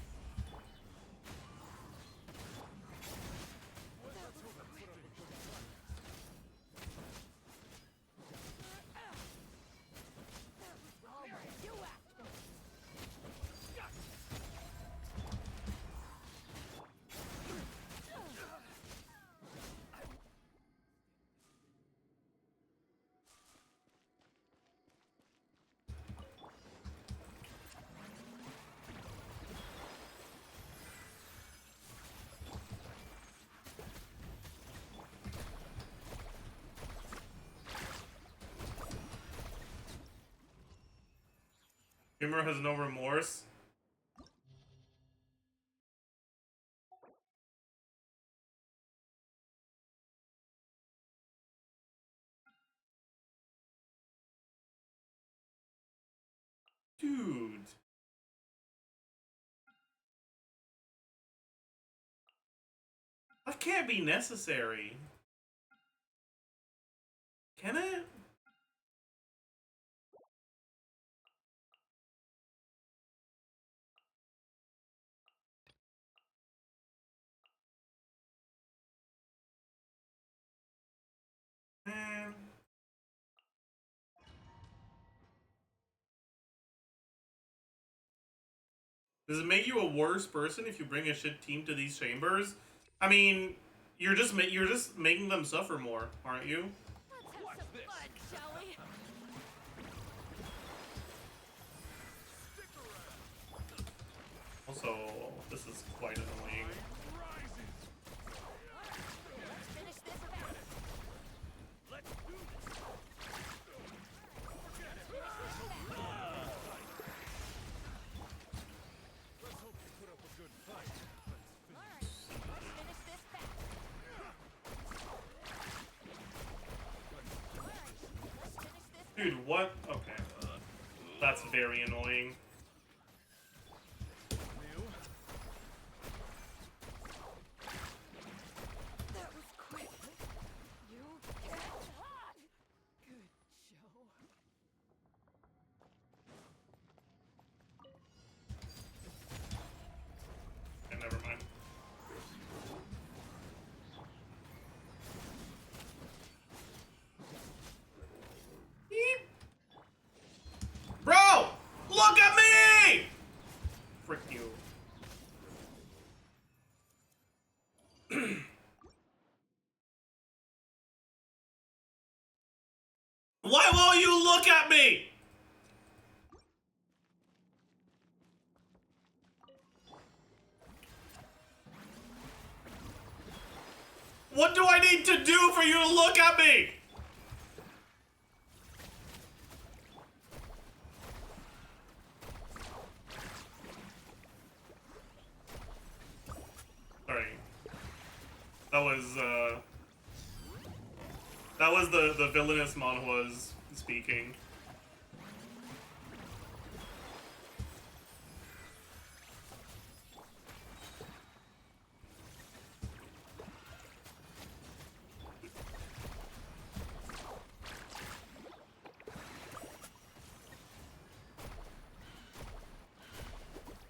Humor has no remorse. Dude. That can't be necessary. Can it? Man. Does it make you a worse person if you bring a shit team to these chambers? I mean, you're just making them suffer more, aren't you? Let's have some fun, shall we? Also, this is quite annoying. Let's finish this fast. Let's do this. Let's hope you put up a good fight. Alright, let's finish this fast. Alright, let's finish this. Dude, what? Okay. That's very annoying. Why won't you look at me? What do I need to do for you to look at me? Sorry. That was the villainous manhwas speaking.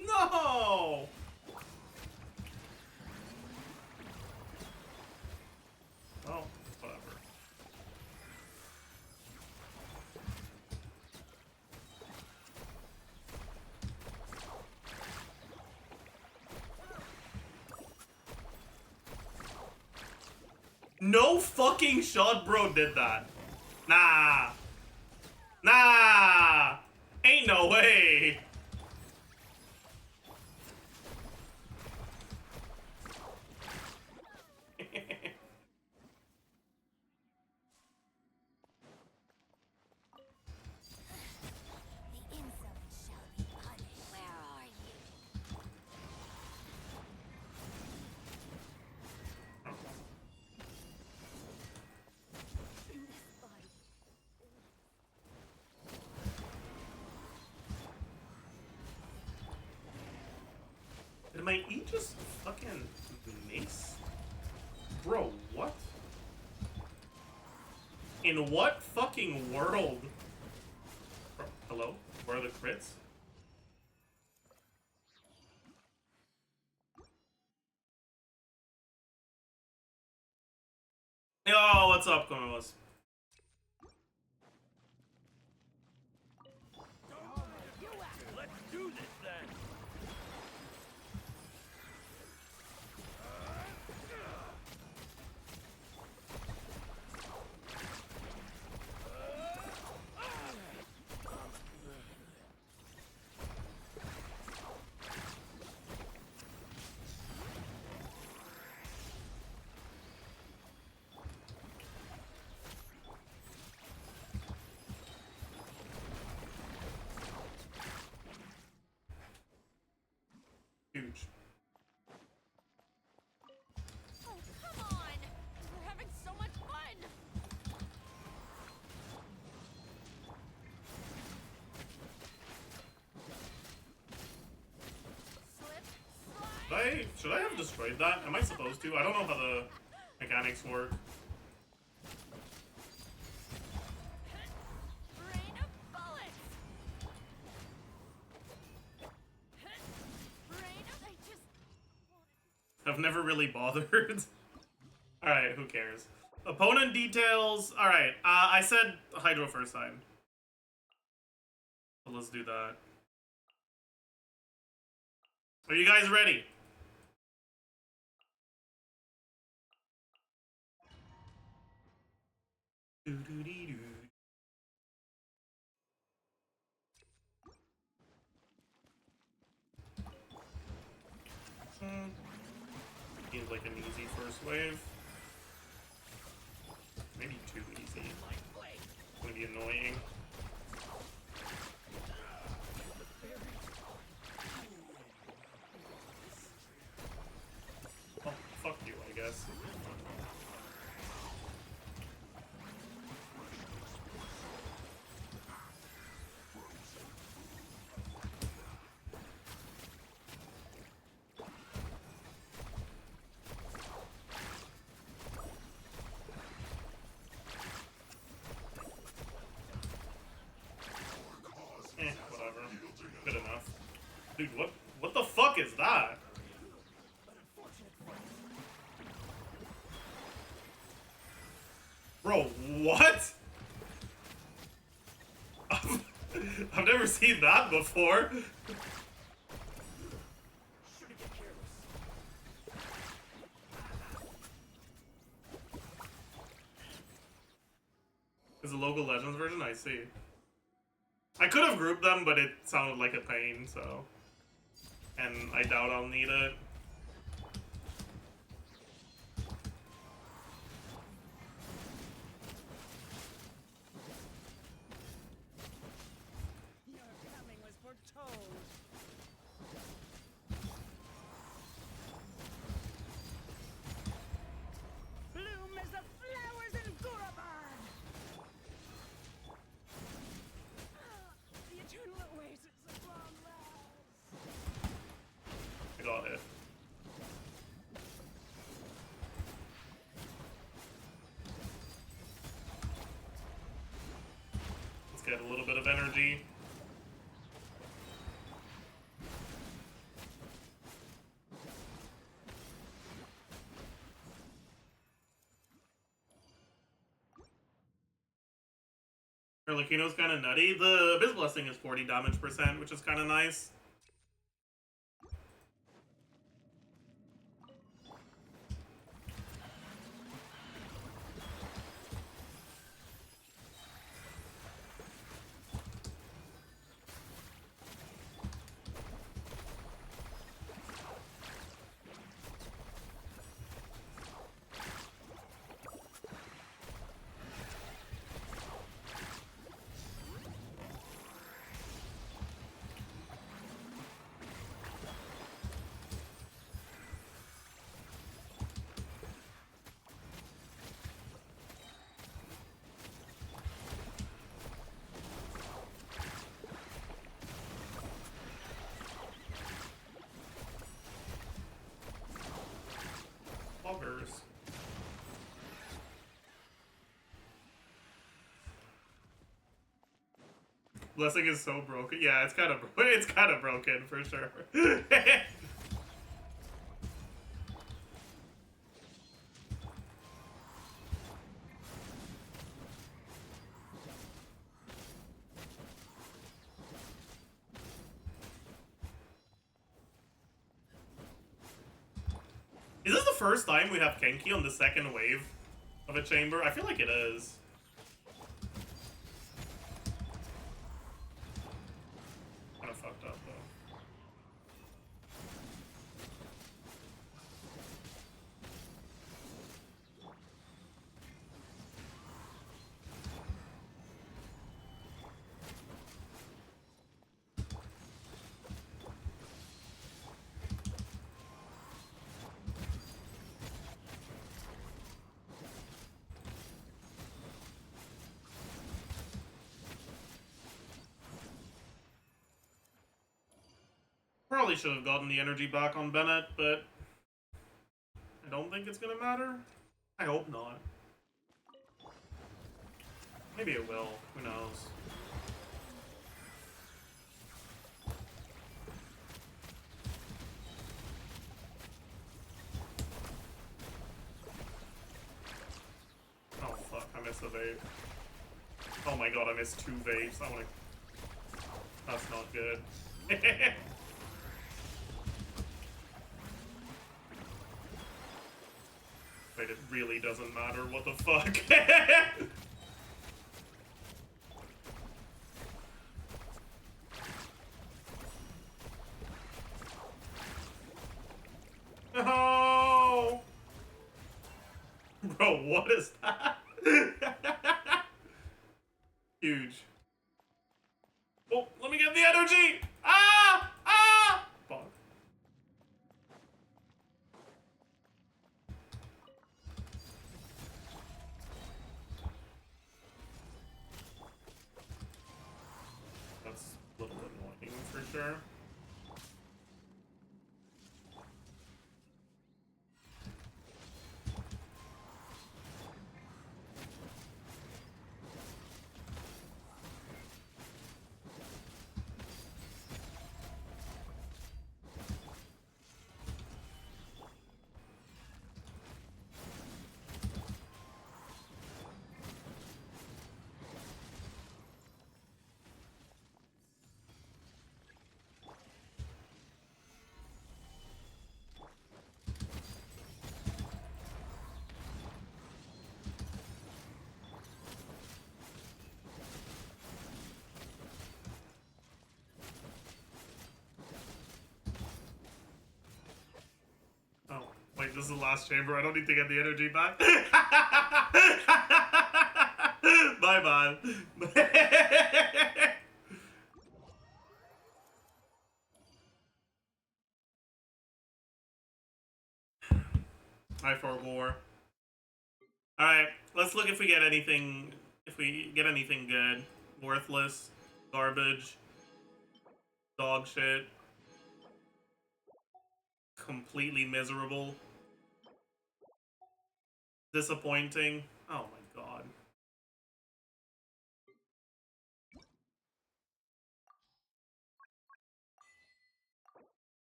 No! Oh, whatever. No fucking shot bro did that. Nah. Nah. Ain't no way. Did my E just fucking miss? Bro, what? In what fucking world? Bro, hello? Where are the crits? Yo, what's up, Konos? Let's do this then. Huge. Oh, come on! We're having so much fun! Slip, slide. Should I have destroyed that? Am I supposed to? I don't know how the mechanics work. Rain of bullets! Rain of... I just... I've never really bothered. Alright, who cares? Opponent details. Alright, I said Hydro first time. So let's do that. Are you guys ready? Doo-doo-dee-doo. Seems like an easy first wave. Maybe too easy. It's gonna be annoying. Oh, fuck you, I guess. Whatever. Good enough. Dude, what the fuck is that? Bro, what? I've never seen that before. Is a local Legends version? I see. I could have grouped them, but it sounded like a pain, so... And I doubt I'll need it. Your coming was foretold. Bloom as the flowers in Gurabad. The eternal oasis of long lives. I got it. Let's get a little bit of energy. Arlecchino's kind of nutty. The Abyss Blessing is 40 damage %, which is kind of nice. Poggers. Blessing is so broken. Yeah, it's kind of broken for sure. Is this the first time we have Kenki on the second wave of a chamber? I feel like it is. Kind of fucked up though. Probably should have gotten the energy back on Bennett, but I don't think it's gonna matter. I hope not. Maybe it will. Who knows? Oh fuck, I missed a vape. Oh my god, I missed 2 vapes. I wanna... That's not good. Wait, it really doesn't matter. What the fuck? Oh! Bro, what is that? Huge. Oh, let me get the energy! Ah! Ah! Fuck. That's a little annoying for sure. this is the last chamber. I don't need to get the energy back. My bad. I forgor. Alright, let's look if we get anything. If we get anything good. Worthless. Garbage. Dog shit. Completely miserable. Disappointing. Oh my god.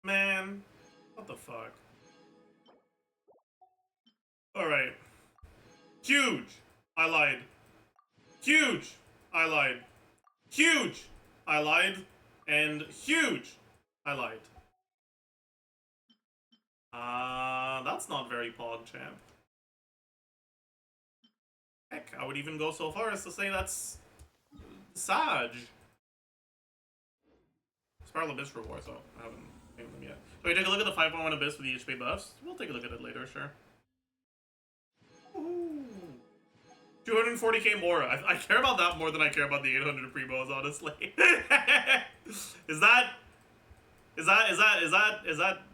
Man, what the fuck? Alright. Huge! I lied. Huge! I lied. Huge! I lied. And huge! I lied. That's not very PogChamp. Heck, I would even go so far as to say that's Saj. Spiral Abyss rewards, so I haven't named them yet. So we take a look at the 5.1 Abyss with the HP buffs. We'll take a look at it later, sure. Ooh. 240k more. I care about that more than I care about the 800 primos, honestly. Is that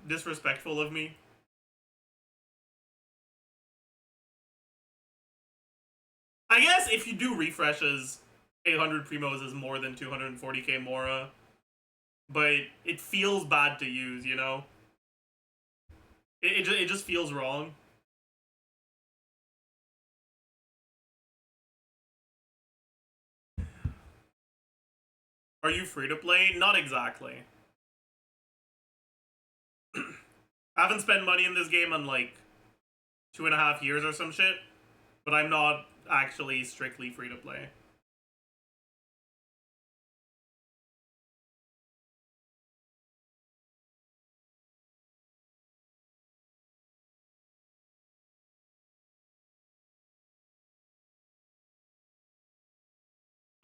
disrespectful of me? I guess if you do refreshes, 800 primos is more than 240k Mora. But it feels bad to use, you know? It just feels wrong. Are you free to play? Not exactly. I haven't spent money in this game in like 2.5 years or some shit. But I'm not actually strictly free to play.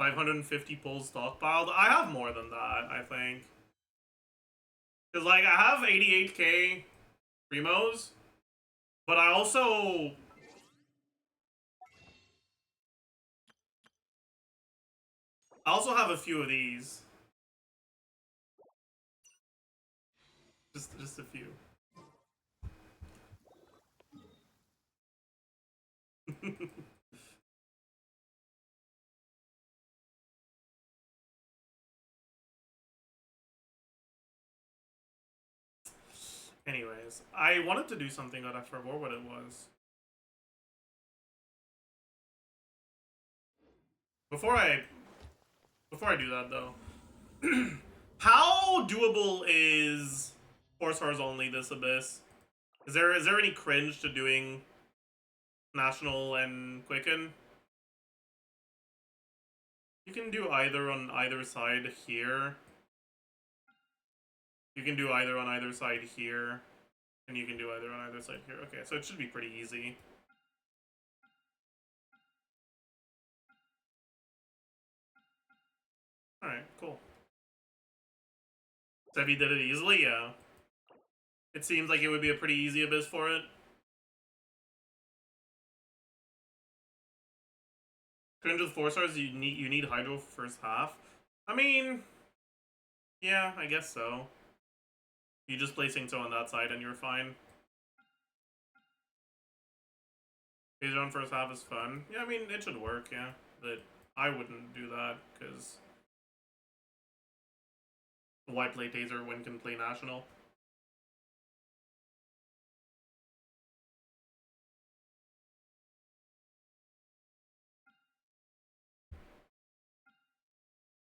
$550 pulls stockpiled. I have more than that, I think. Cause like I have 88k primos, but I also have a few of these. Just a few. Anyways, I wanted to do something that I forgot what it was. Before I do that though, how doable is Horse Horse only this Abyss? Is there any cringe to doing National and Quicken? You can do either on either side here. You can do either on either side here. And you can do either on either side here. Okay, so it should be pretty easy. Alright, cool. Sevi did it easily? Yeah. It seems like it would be a pretty easy Abyss for it. Cringe with 4 stars, you need Hydro for first half. I mean, yeah, I guess so. You just play Singto on that side and you're fine. Phase on first half is fun. Yeah, I mean, it should work, yeah. But I wouldn't do that, because why play Taser when can play National?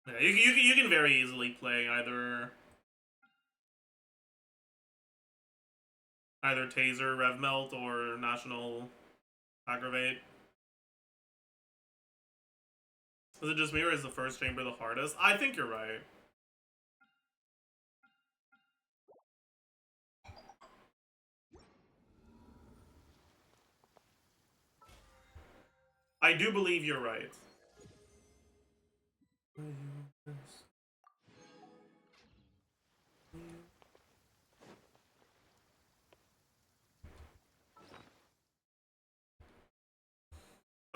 Yeah, you can very easily play either Taser, Rev Melt, or National Aggravate. Is it just me, or is the first chamber the hardest? I think you're right. I do believe you're right.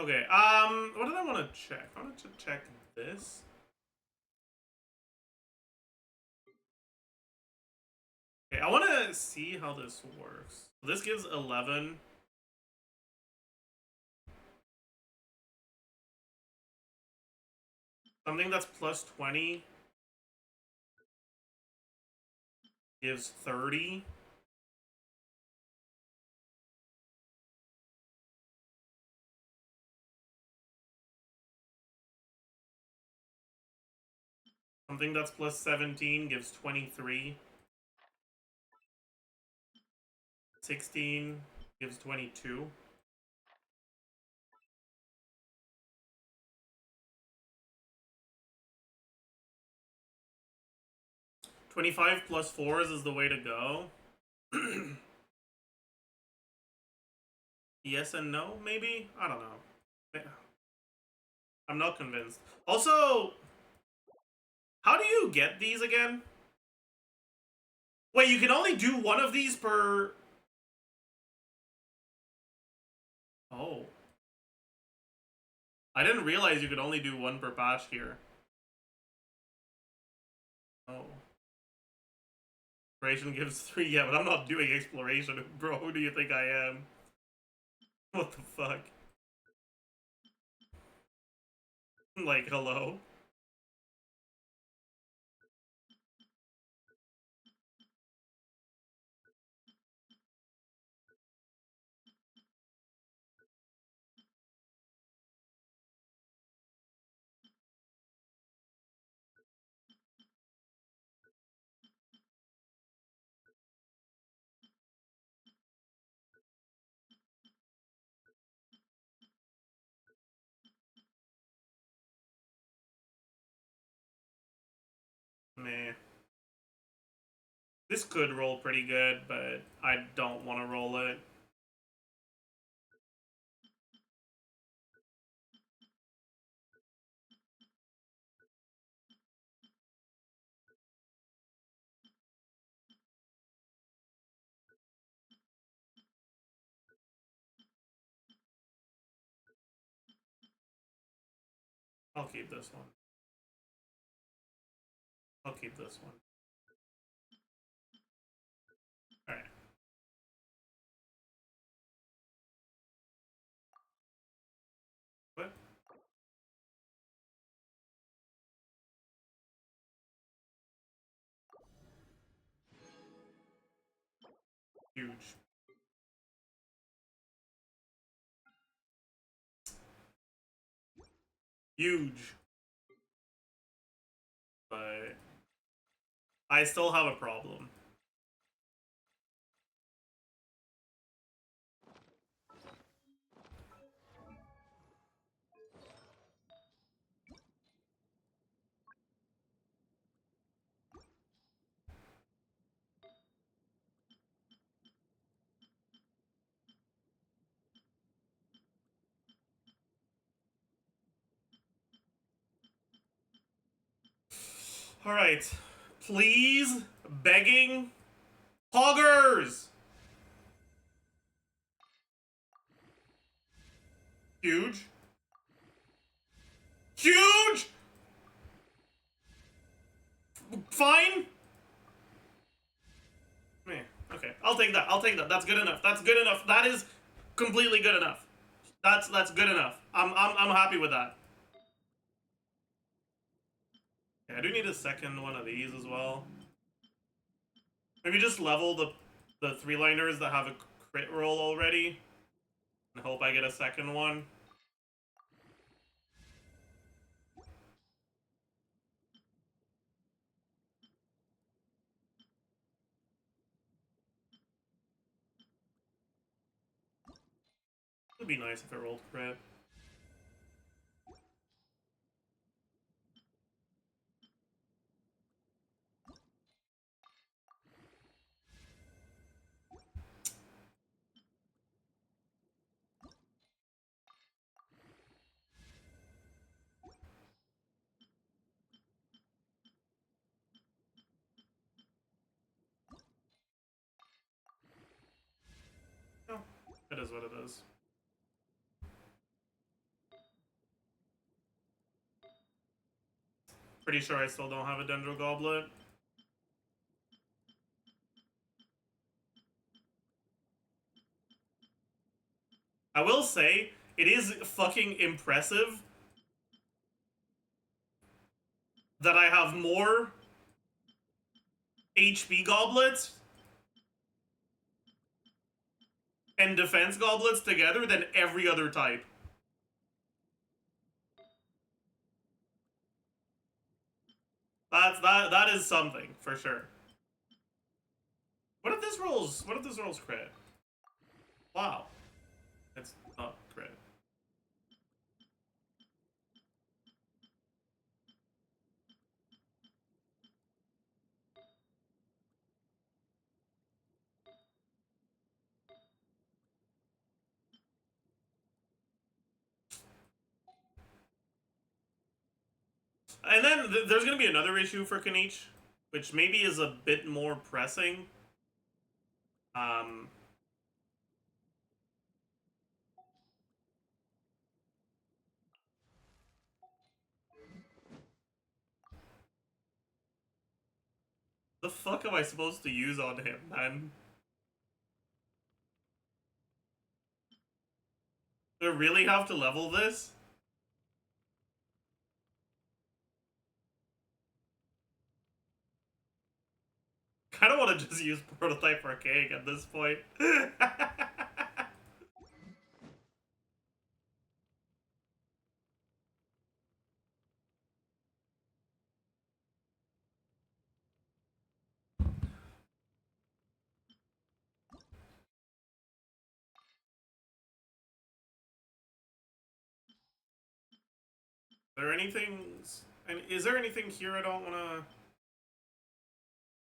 Okay, what did I want to check? I wanted to check this. Okay, I want to see how this works. This gives 11. Something that's plus 20 gives 30. Something that's plus 17 gives 23. 16 gives 22. 25 plus 4s is the way to go. Yes and no, maybe? I don't know. I'm not convinced. Also, how do you get these again? Wait, you can only do one of these per... Oh. I didn't realize you could only do one per patch here. Oh. Exploration gives 3, yeah, but I'm not doing exploration, bro. Who do you think I am? What the fuck? Like, hello? Meh. This could roll pretty good, but I don't want to roll it. I'll keep this one. I'll keep this one. Alright. What? Huge. Huge. But I still have a problem. Alright. Please, begging, poggers! Huge. Huge! Fine? Man, okay. I'll take that. I'll take that. That's good enough. That's good enough. That is completely good enough. That's good enough. I'm happy with that. Yeah, I do need a second one of these as well. Maybe just level the 3-liners that have a crit roll already. And hope I get a second one. It would be nice if it rolled crit. Oh, it is what it is. Pretty sure I still don't have a Dendro Goblet. I will say, it is fucking impressive that I have more HP goblets and defense goblets together than every other type. That is something for sure. What if this rolls crit? Wow. It's not crit. And then there's going to be another issue for KINICH, which maybe is a bit more pressing. The fuck am I supposed to use on him, man? Do I really have to level this? I don't want to just use Prototype Archaic at this point. Is there anything here I don't want to...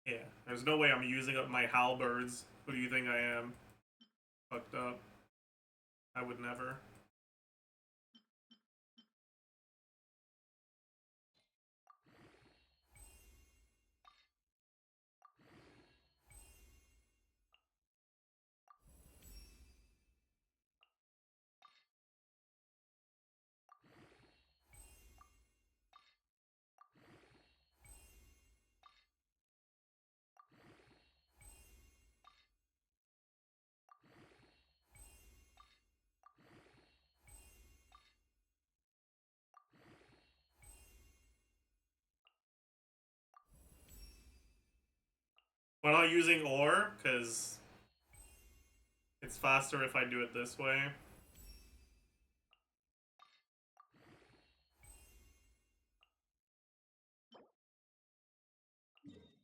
Yeah, there's no way I'm using up my halberds. Who do you think I am? Fucked up. I would never. We're not using ore, because it's faster if I do it this way.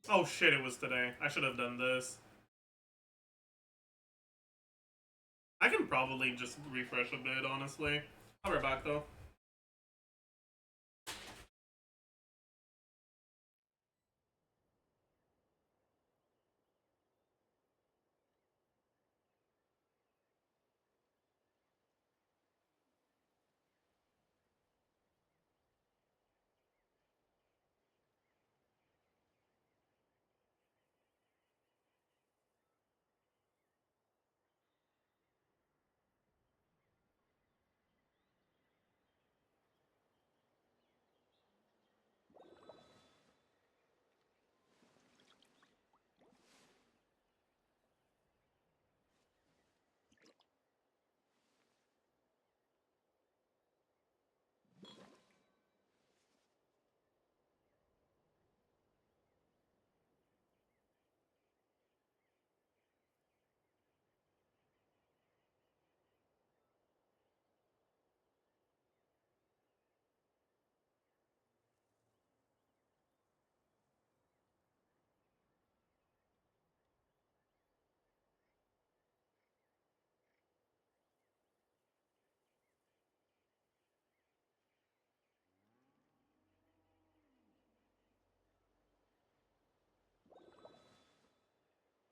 Oh shit, it was today. I should have done this. I can probably just refresh a bit, honestly. I'll be right back, though.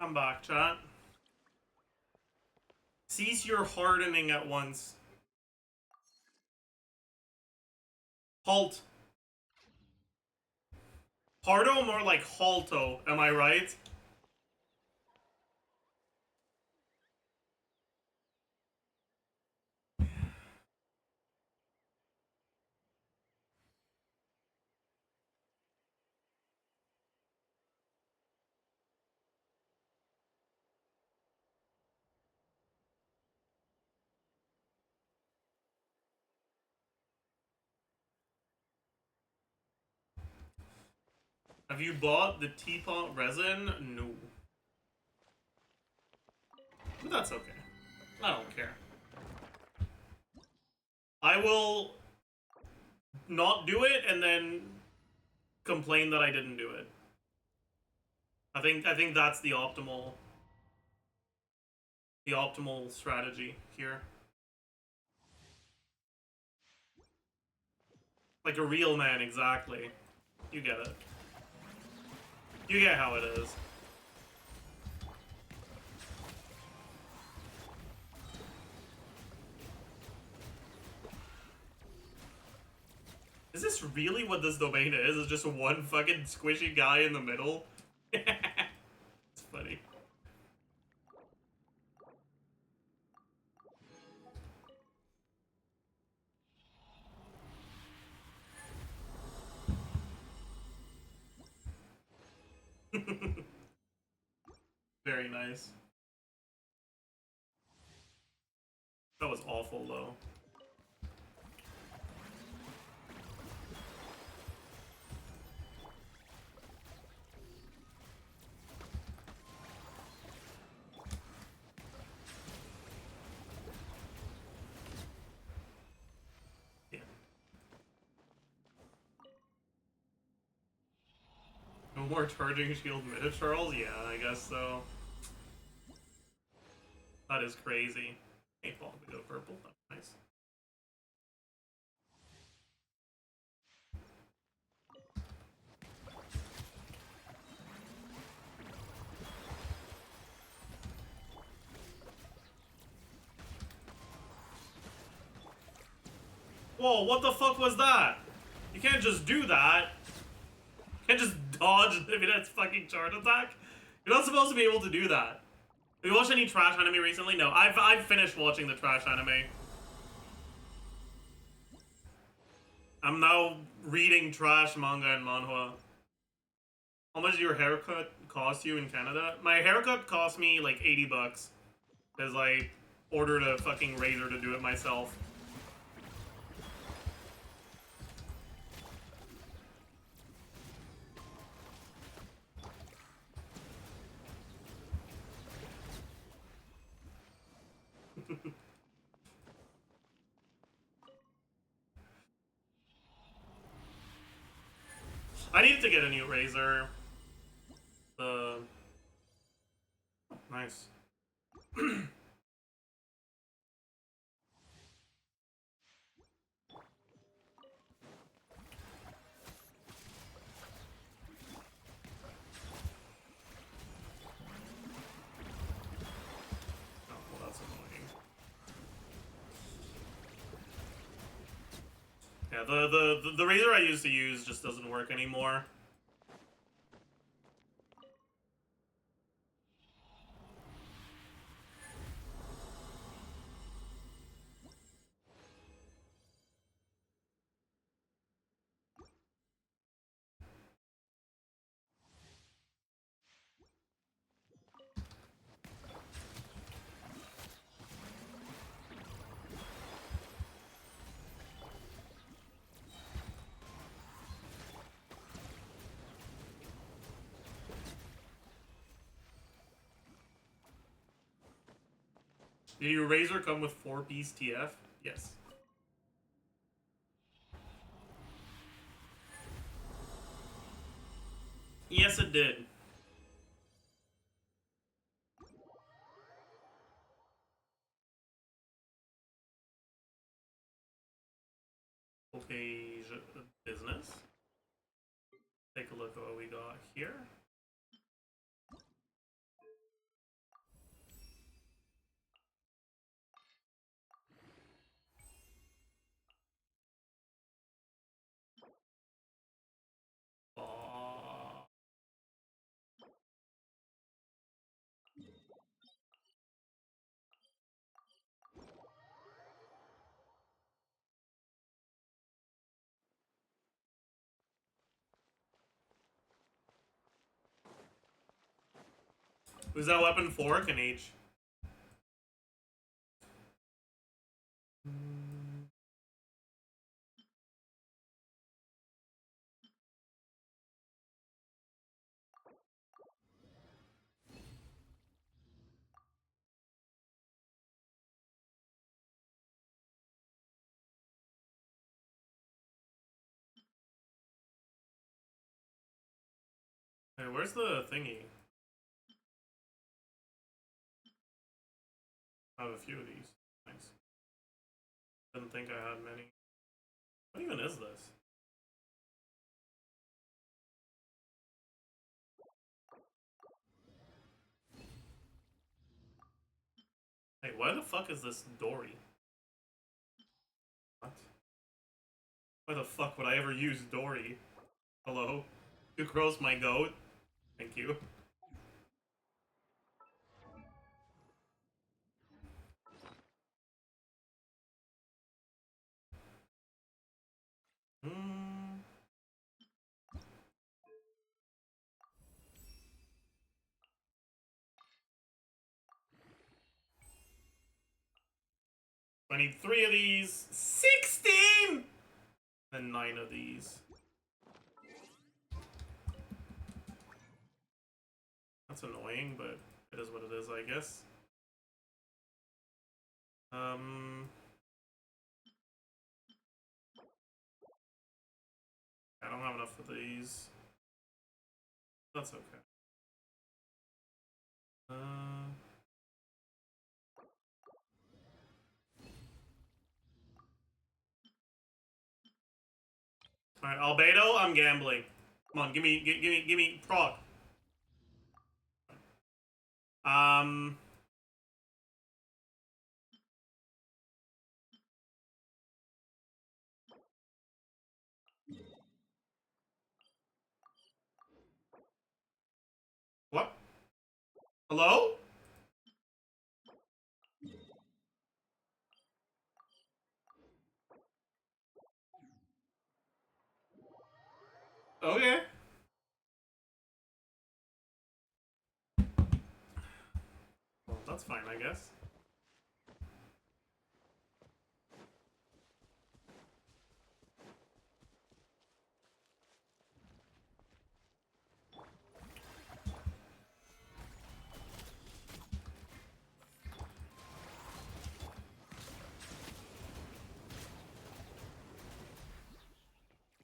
I'm back, chat. Cease your hardening at once. Halt. Hardo more like halto, am I right? Have you bought the teapot resin? No. But that's okay. I don't care. I will not do it and then complain that I didn't do it. I think that's the optimal strategy here. Like a real man, exactly. You get it. You get how it is. Is this really what this domain is? It's just one fucking squishy guy in the middle? It's funny. Very nice. That was awful, though. Yeah. No more charging shield mid-Charles? Yeah, I guess so. That is crazy. Hey, Paul, we go purple. That's nice. Whoa, what the fuck was that? You can't just do that. You can't just dodge that's fucking charge attack. You're not supposed to be able to do that. Have you watched any trash anime recently? No, I've finished watching the trash anime. I'm now reading trash manga and manhwa. How much did your haircut cost you in Canada? My haircut cost me like 80 bucks. Because I ordered a fucking razor to do it myself. I needed to get a new razor. Nice. Well, that's annoying. Yeah, the razor I used to use just doesn't work anymore. Did your razor come with 4-piece TF? Yes. Yes, it did. Okay, business. Take a look at what we got here. Who's that weapon for, KINICH? Wait, where's the thingy? I have a few of these. Nice. Didn't think I had many. What even is this? Hey, why the fuck is this Dory? What? Why the fuck would I ever use Dory? Hello? You gross my goat? Thank you. Hmm. I need 3 of these. 16! And 9 of these. That's annoying, but it is what it is, I guess. I don't have enough of these. That's okay. Alright, Albedo, I'm gambling. Come on, give me prog. What? Hello? Okay. Well, that's fine, I guess.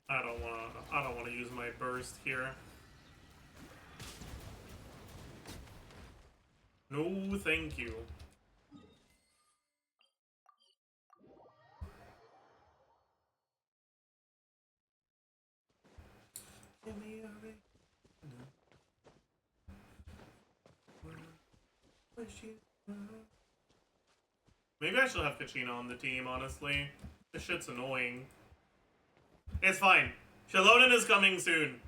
I don't wanna use my burst here. No, thank you. Maybe I should have Kachina on the team, honestly. This shit's annoying. It's fine. Shalonen is coming soon.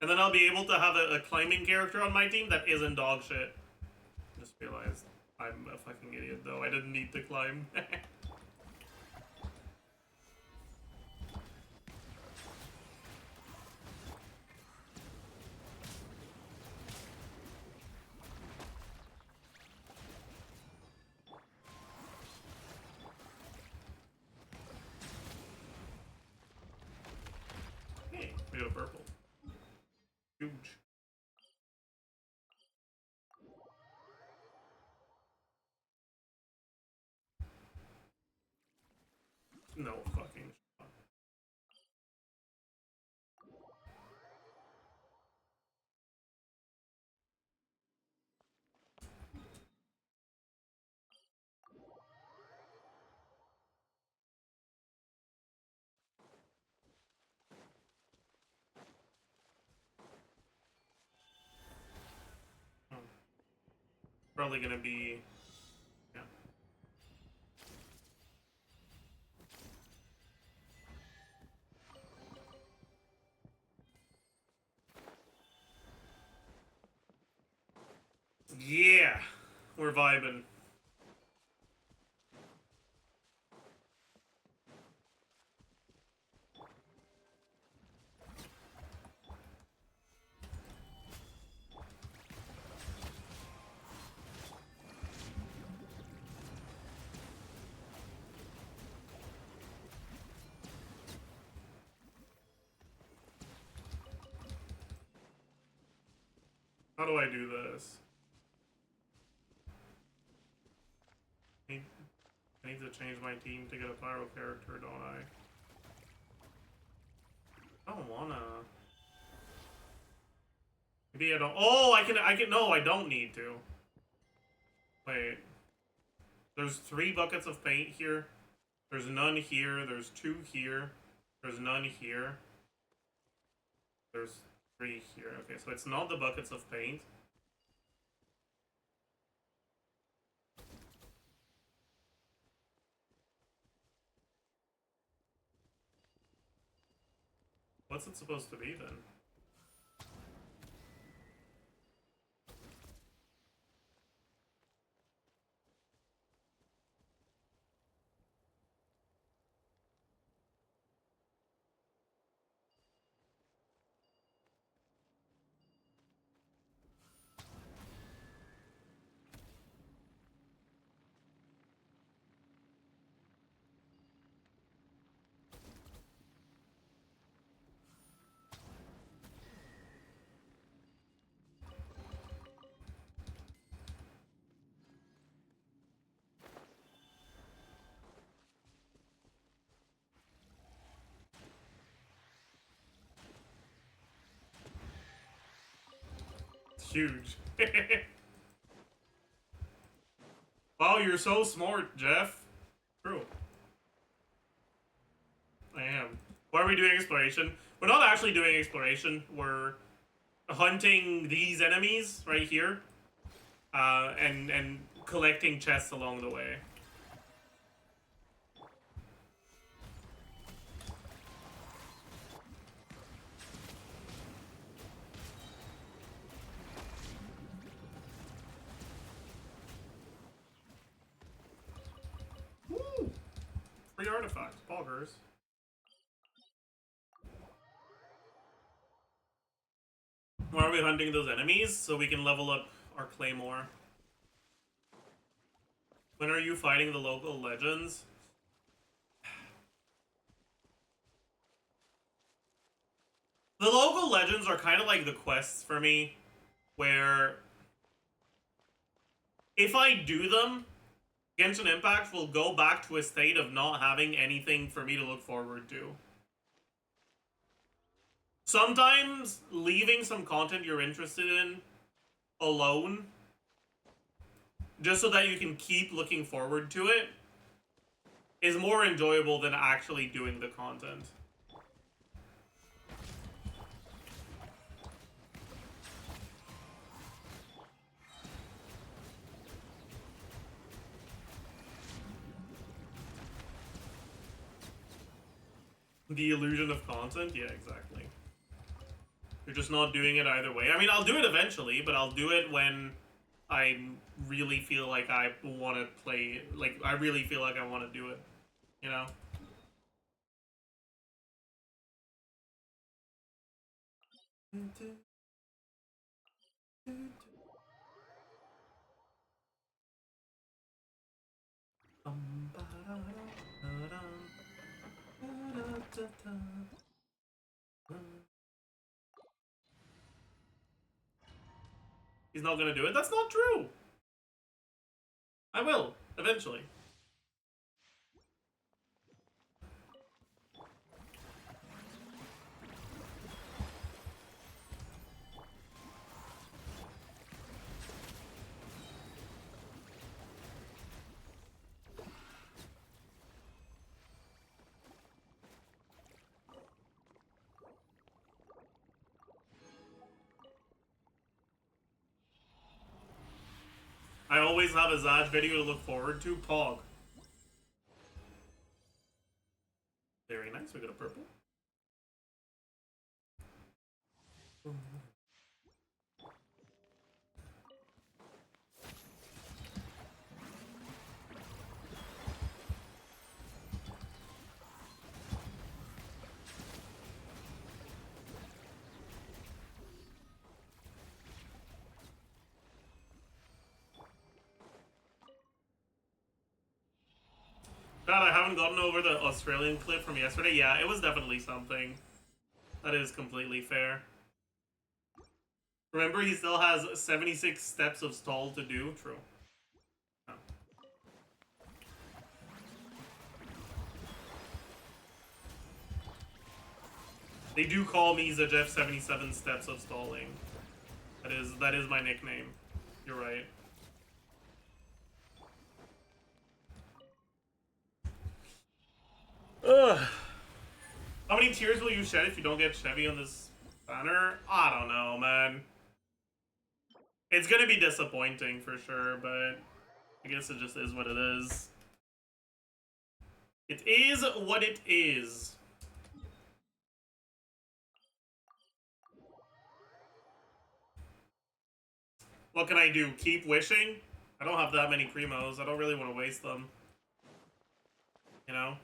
And then I'll be able to have a climbing character on my team that isn't dog shit. Just realized I'm a fucking idiot, though. I didn't need to climb. Hey, we got a purple. Huge. No fucking shot. Probably gonna be... Yeah. Yeah! We're vibing. How do I do this? I need to change my team to get a pyro character, don't I? I don't wanna. Maybe I don't. Oh, I can. No, I don't need to. Wait. There's 3 buckets of paint here. There's none here. There's 2 here. There's none here. There's 3 here. Okay, so it's not the buckets of paint. What's it supposed to be then? Huge. Wow, you're so smart, Jeff. True. I am. Why are we doing exploration? We're not actually doing exploration. We're hunting these enemies right here. And collecting chests along the way. Woo! Free artifacts, poggers. Why are we hunting those enemies? So we can level up our claymore. When are you fighting the local legends? The local legends are kind of like the quests for me, where if I do them, Genshin Impact will go back to a state of not having anything for me to look forward to. Sometimes leaving some content you're interested in alone, just so that you can keep looking forward to it, is more enjoyable than actually doing the content. The illusion of content? Yeah, exactly. You're just not doing it either way. I mean, I'll do it eventually, but I'll do it when I really feel like I want to play, like, I really feel like I want to do it, you know? He's not gonna do it? That's not true! I will, eventually. I always have a Zaj video to look forward to. Pog. Very nice, we got a purple. God, I haven't gotten over the Australian clip from yesterday. Yeah, it was definitely something. That is completely fair. Remember, he still has 76 steps of stall to do? True. Oh. They do call me Zajef77 steps of stalling. That is my nickname. You're right. Ugh. How many tears will you shed if you don't get Chevy on this banner? I don't know, man. It's gonna be disappointing for sure, but I guess it just is what it is. It is what it is. What can I do? Keep wishing? I don't have that many Primos. I don't really want to waste them. You know?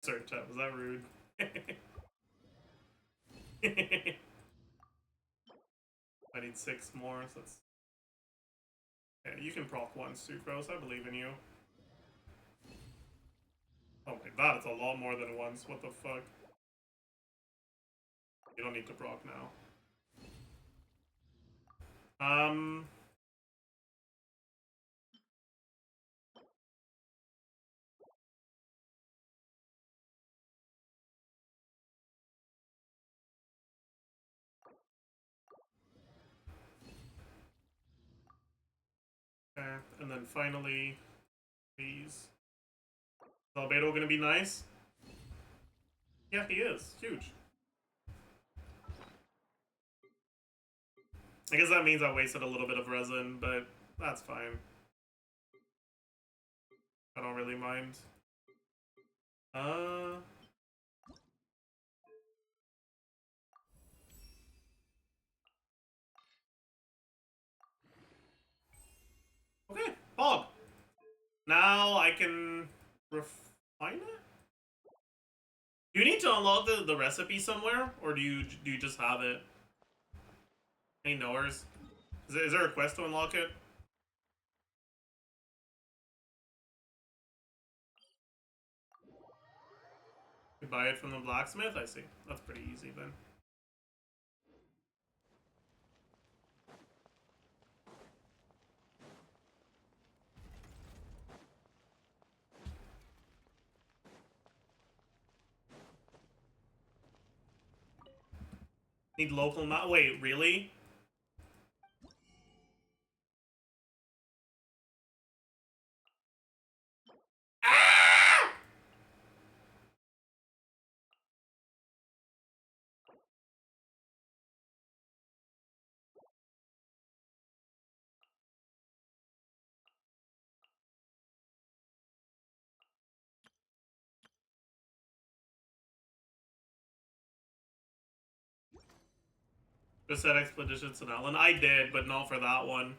Sorry, chat. Was that rude? I need 6 more, so that's... Yeah, you can proc once, Sucrose. I believe in you. Oh my god, it's a lot more than once. What the fuck? You don't need to proc now. Okay, and then finally, these. Is Albedo gonna be nice? Yeah, he is. Huge. I guess that means I wasted a little bit of resin, but that's fine. I don't really mind. Okay, Pog. Now I can refine it? Do you need to unlock the recipe somewhere? Or do you just have it? Any knowers? Is there a quest to unlock it? You buy it from the blacksmith? I see. That's pretty easy then. Need local wait, really? Ah! Just said Expedition to Nellen. I did, but not for that one.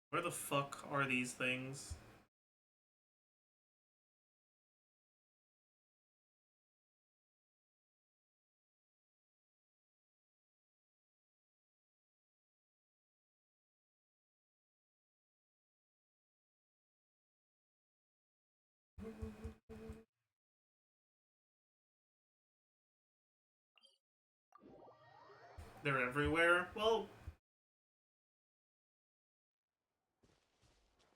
Where the fuck are these things? They're everywhere? Well,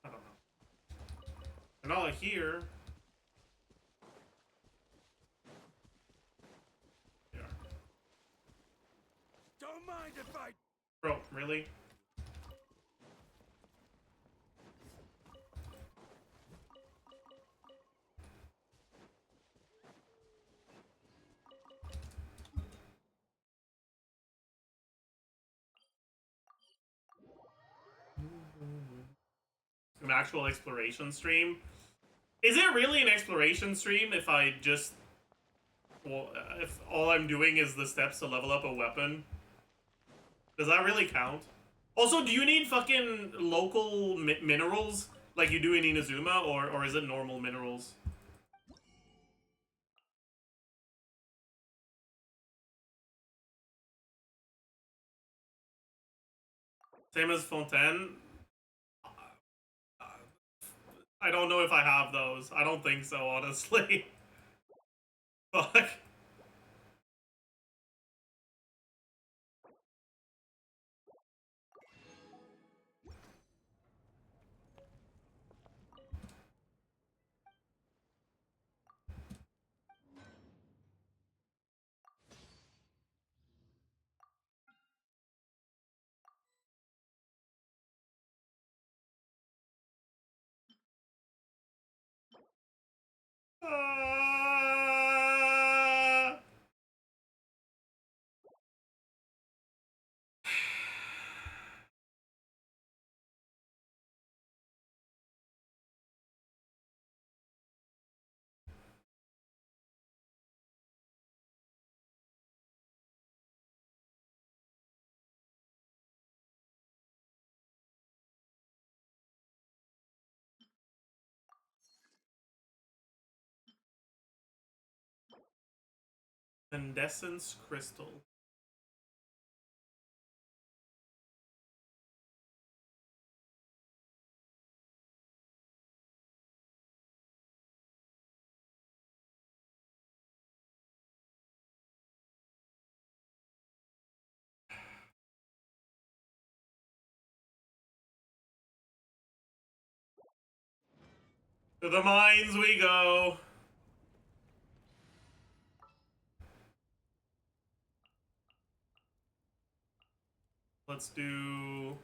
I don't know. They're not here. They are. Don't mind if I... Bro, really? An actual exploration stream? Is it really an exploration stream if I just... Well, if all I'm doing is the steps to level up a weapon? Does that really count? Also, do you need fucking local minerals like you do in Inazuma, or is it normal minerals? Same as Fontaine? I don't know if I have those. I don't think so, honestly. Fuck. Incandescence crystal. To the mines we go. Let's do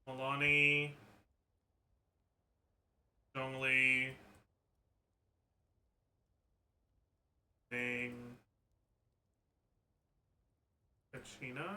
Milani, Zhongli, Bang, Kachina.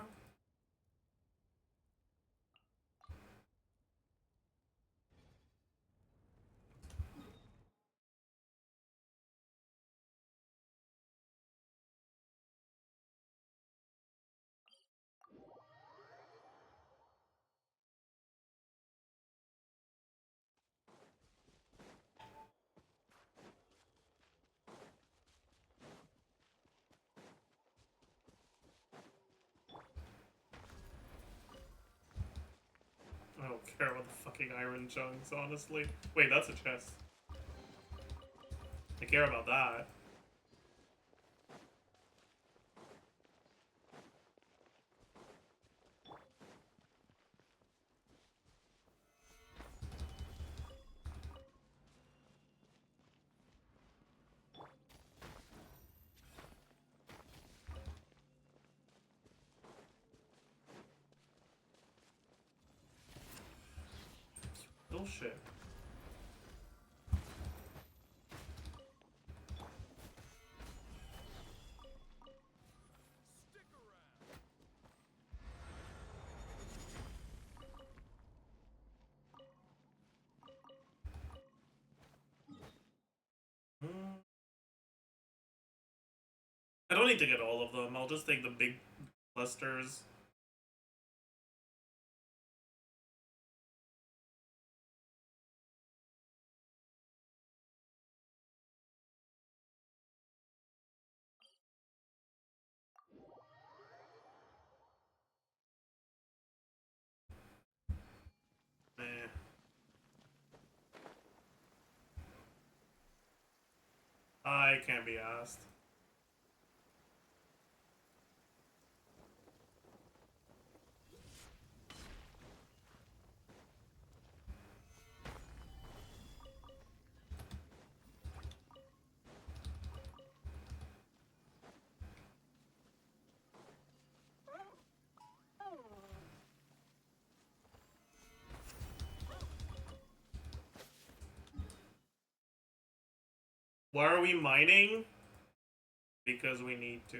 I don't care about the fucking iron chunks, honestly. Wait, that's a chest. I care about that. Bullshit. I don't need to get all of them. I'll just take the big clusters. Meh. I can't be asked. Why are we mining? Because we need to.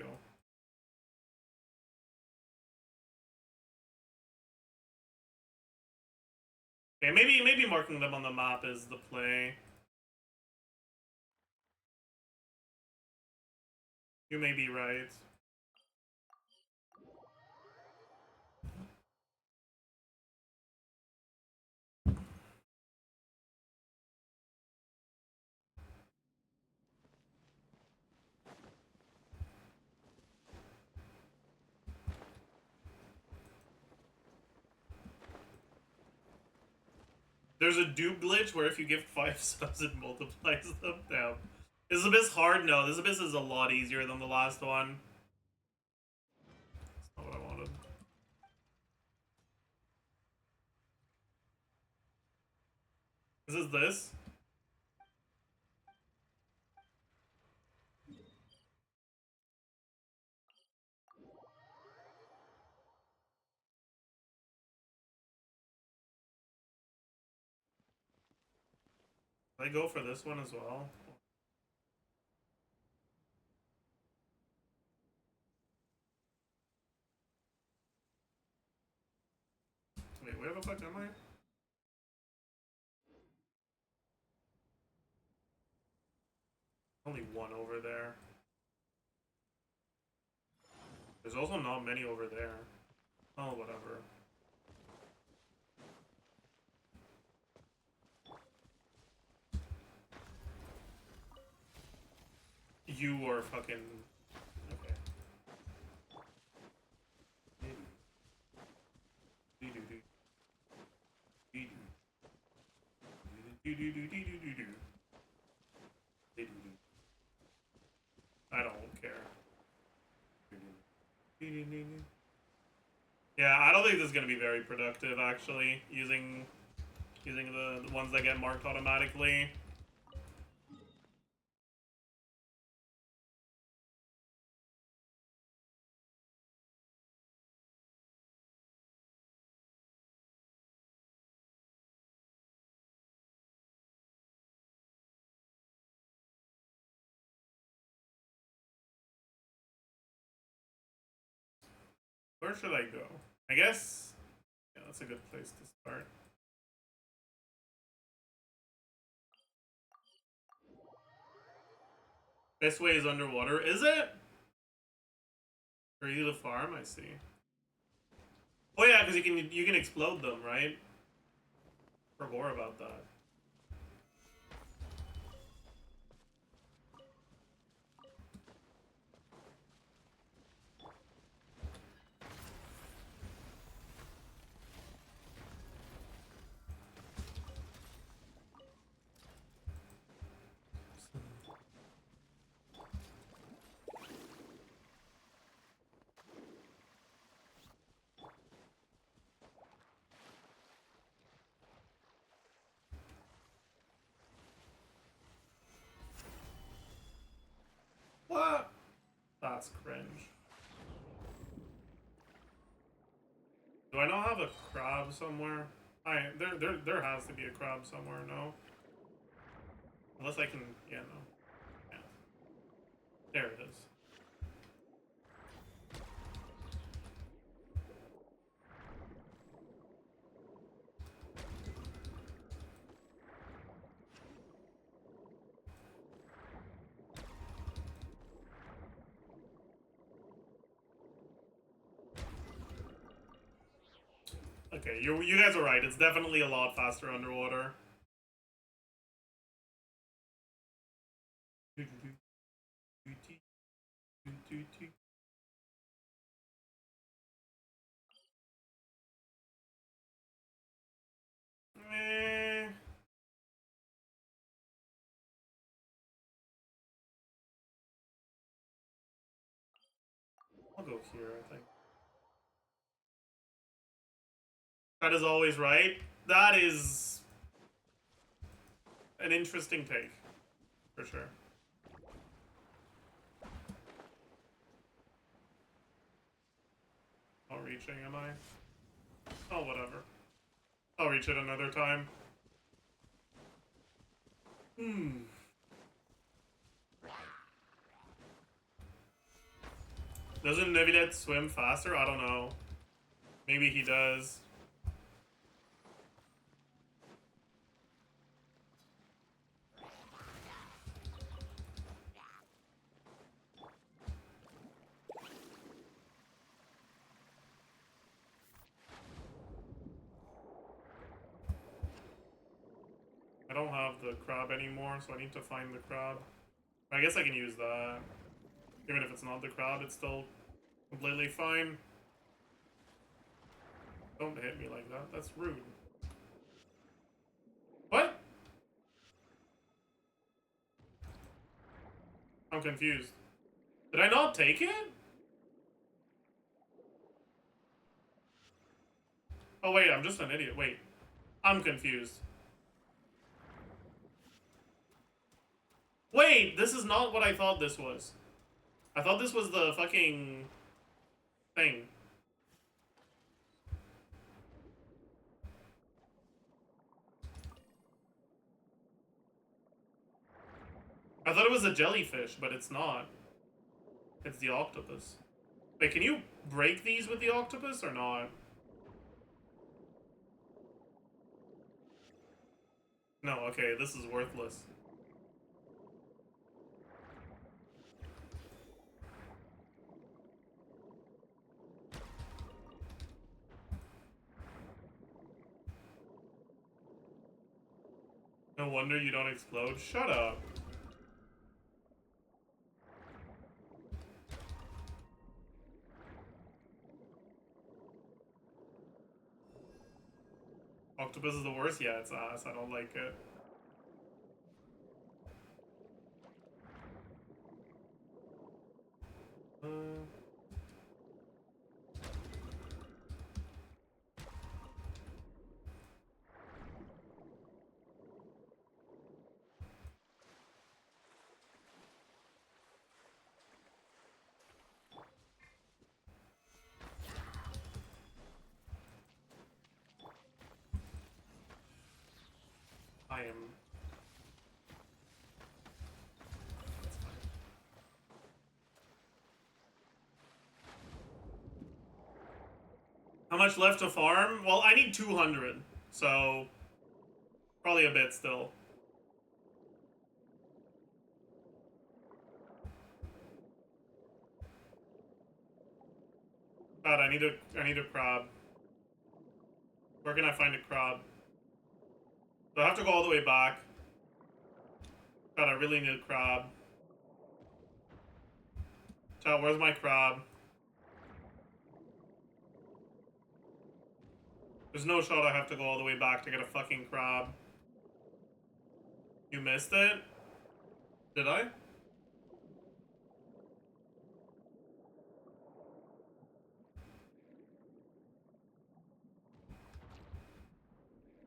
Okay, maybe marking them on the map is the play. You may be right. There's a dupe glitch where if you give 5 subs, it multiplies them. Damn. Is this abyss hard? No, this abyss is a lot easier than the last one. That's not what I wanted. Is this? Did I go for this one as well? Wait, where the fuck am I? Only one over there. There's also not many over there. Oh, whatever. You are fucking I don't care. Yeah, I don't think this is gonna be very productive actually, using the ones that get marked automatically. Where should I go? I guess, yeah, that's a good place to start. This way is underwater, is it? For you to farm, I see. Oh yeah, because you can explode them, right? Forgot about that. What? That's cringe. Do I not have a crab somewhere? There has to be a crab somewhere, no? Unless I can, yeah, no. Yeah. There it is. Okay, you guys are right. It's definitely a lot faster underwater. Meh. I'll go here, I think. That is always right. That is an interesting take, for sure. Not reaching, am I? Oh, whatever. I'll reach it another time. Doesn't Nevilet swim faster? I don't know. Maybe he does. I don't have the crab anymore, so I need to find the crab. I guess I can use that. Even if it's not the crab, it's still completely fine. Don't hit me like that. That's rude. What? I'm confused. Did I not take it? Oh wait, I'm just an idiot. Wait. I'm confused. Wait, this is not what I thought this was. I thought this was the fucking thing. I thought it was a jellyfish, but it's not. It's the octopus. Wait, can you break these with the octopus or not? No, okay, this is worthless. No wonder you don't explode. Shut up. Octopus is the worst? Yeah, it's ass. I don't like it. I am. That's fine. How much left to farm? Well, I need 200, so probably a bit still. God, I need a crab. Where can I find a crab? Do I have to go all the way back? God, I really need a crab. Chat, where's my crab? There's no shot I have to go all the way back to get a fucking crab. You missed it? Did I?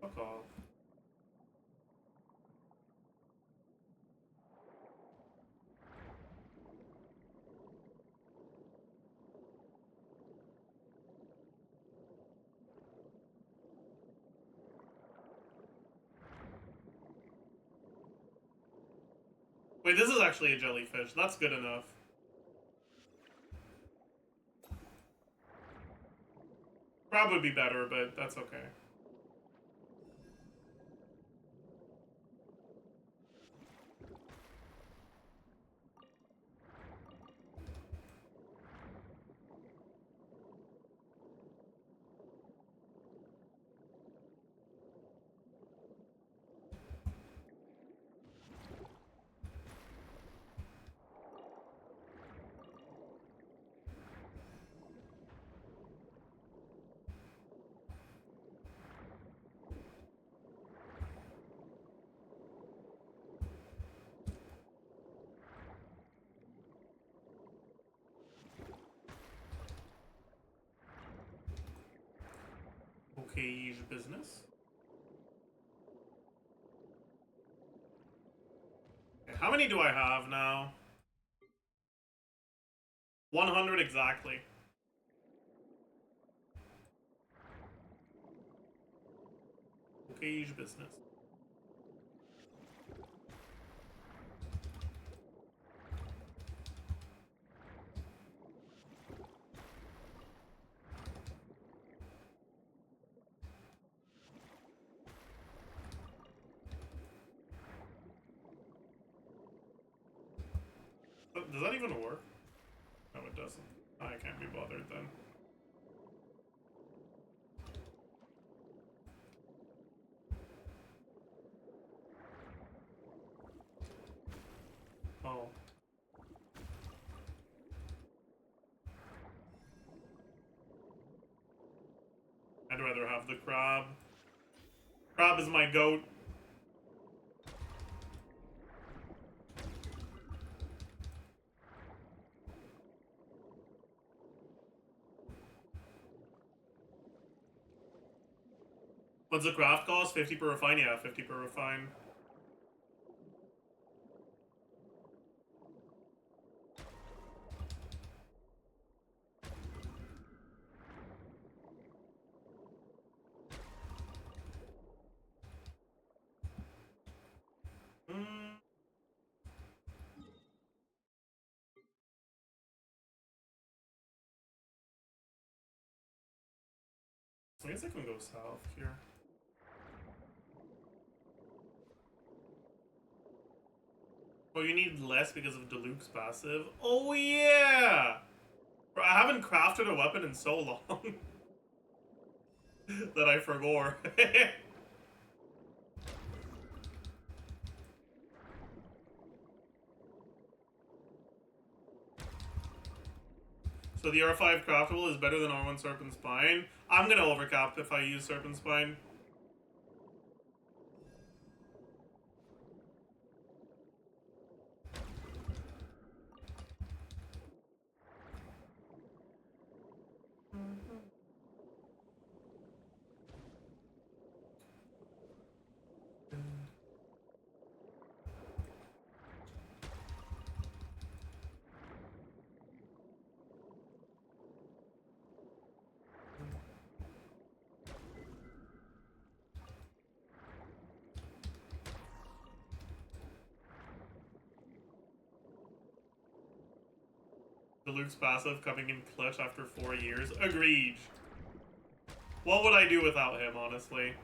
Fuck off. Wait, this is actually a jellyfish. That's good enough. Crab would be better, but that's okay. Okay, business. Okay, how many do I have now? 100 exactly. Okay, business. Does that even work? No, it doesn't. I can't be bothered then. Oh. I'd rather have the crab. Crab is my goat. What's the craft cost? 50 per refine? Yeah, 50 per refine. I guess I can go south here. Oh, you need less because of Diluc's passive? Oh yeah! Bro, I haven't crafted a weapon in so long that I forgor. So the R5 craftable is better than R1 Serpent Spine. I'm gonna overcap if I use Serpent Spine. Luke's passive coming in clutch after 4 years. Agreed. What would I do without him, honestly?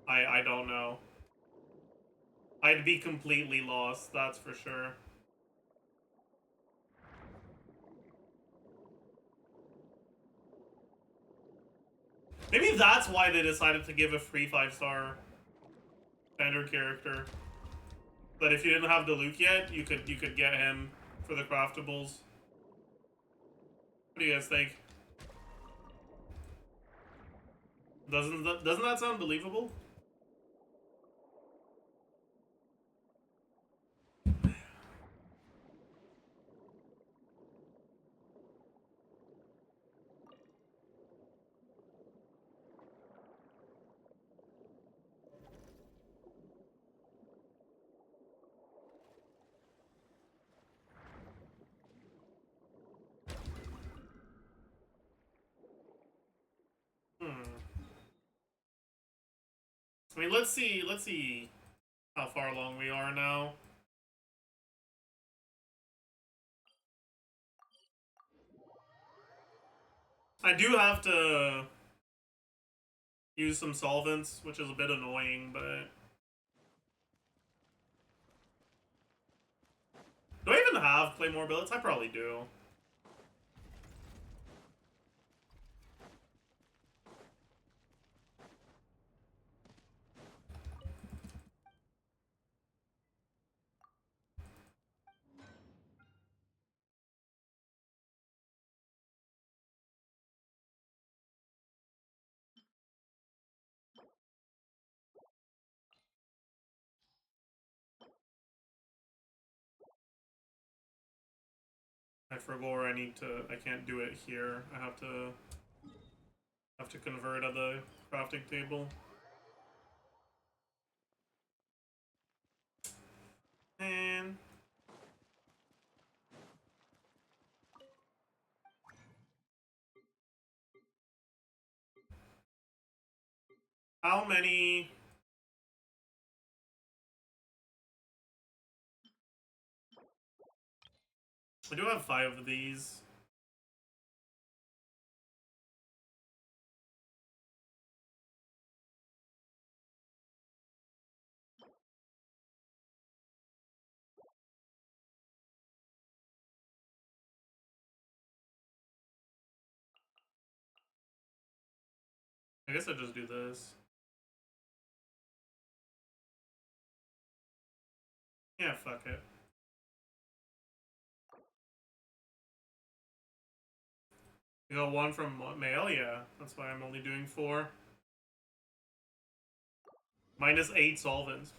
I don't know. I'd be completely lost, that's for sure. Maybe that's why they decided to give a free 5-star standard character. That if you didn't have the Luke yet, you could get him for the craftables. What do you guys think? Doesn't that sound believable? I mean, let's see how far along we are now. I do have to use some solvents, which is a bit annoying, but... Do I even have Claymore billets? I probably do. I forgor, I can't do it here. I have to convert at the crafting table. And how many? I do have 5 of these. I guess I'll just do this. Yeah, fuck it. We got 1 from mail, yeah. That's why I'm only doing 4. Minus 8 solvents.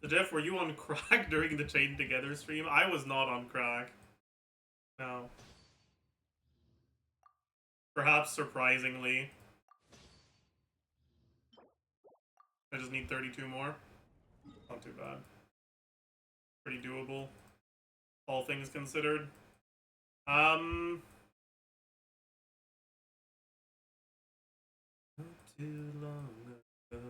Jeff, were you on crack during the Chain Together stream? I was not on crack. No. Perhaps surprisingly. I just need 32 more. Not too bad. Pretty doable. All things considered. Not too long ago.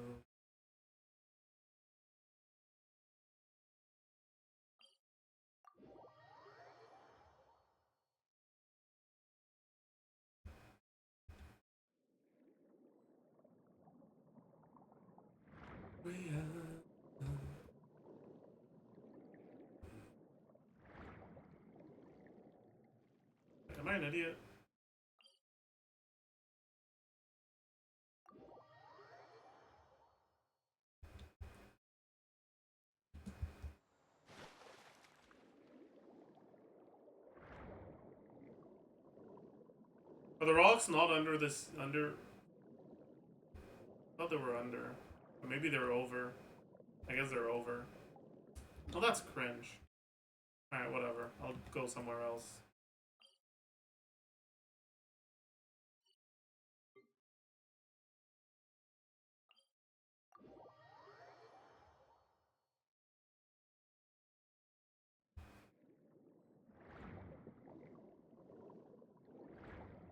Am I an idiot? Are the rocks not under this? Under? I thought they were under. Or maybe they're over. I guess they're over. Oh, that's cringe. Alright, whatever. I'll go somewhere else.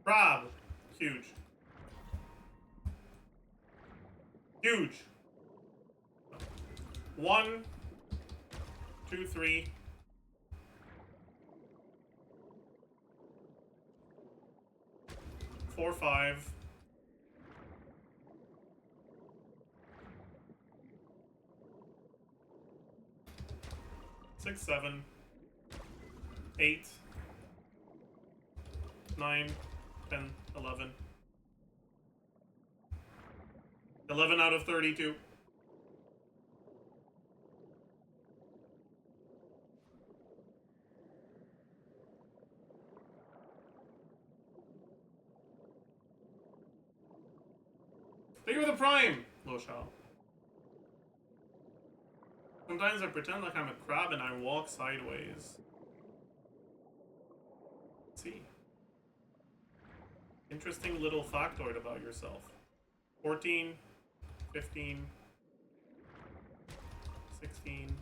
Crab! Huge. Huge! 1, 2, 3. 4, 5. 6, 7. 8. 9, 10, 11. 11 out of 32. Thank you for the prime, Loshao. Sometimes I pretend like I'm a crab and I walk sideways. Let's see. Interesting little factoid about yourself. 14, 15, 16,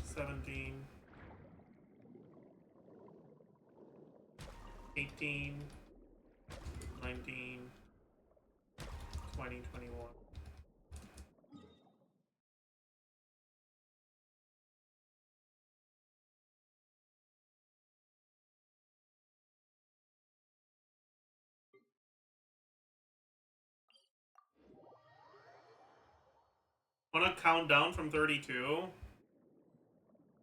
17, 18, 19, 20, 21. Wanna count down from 32?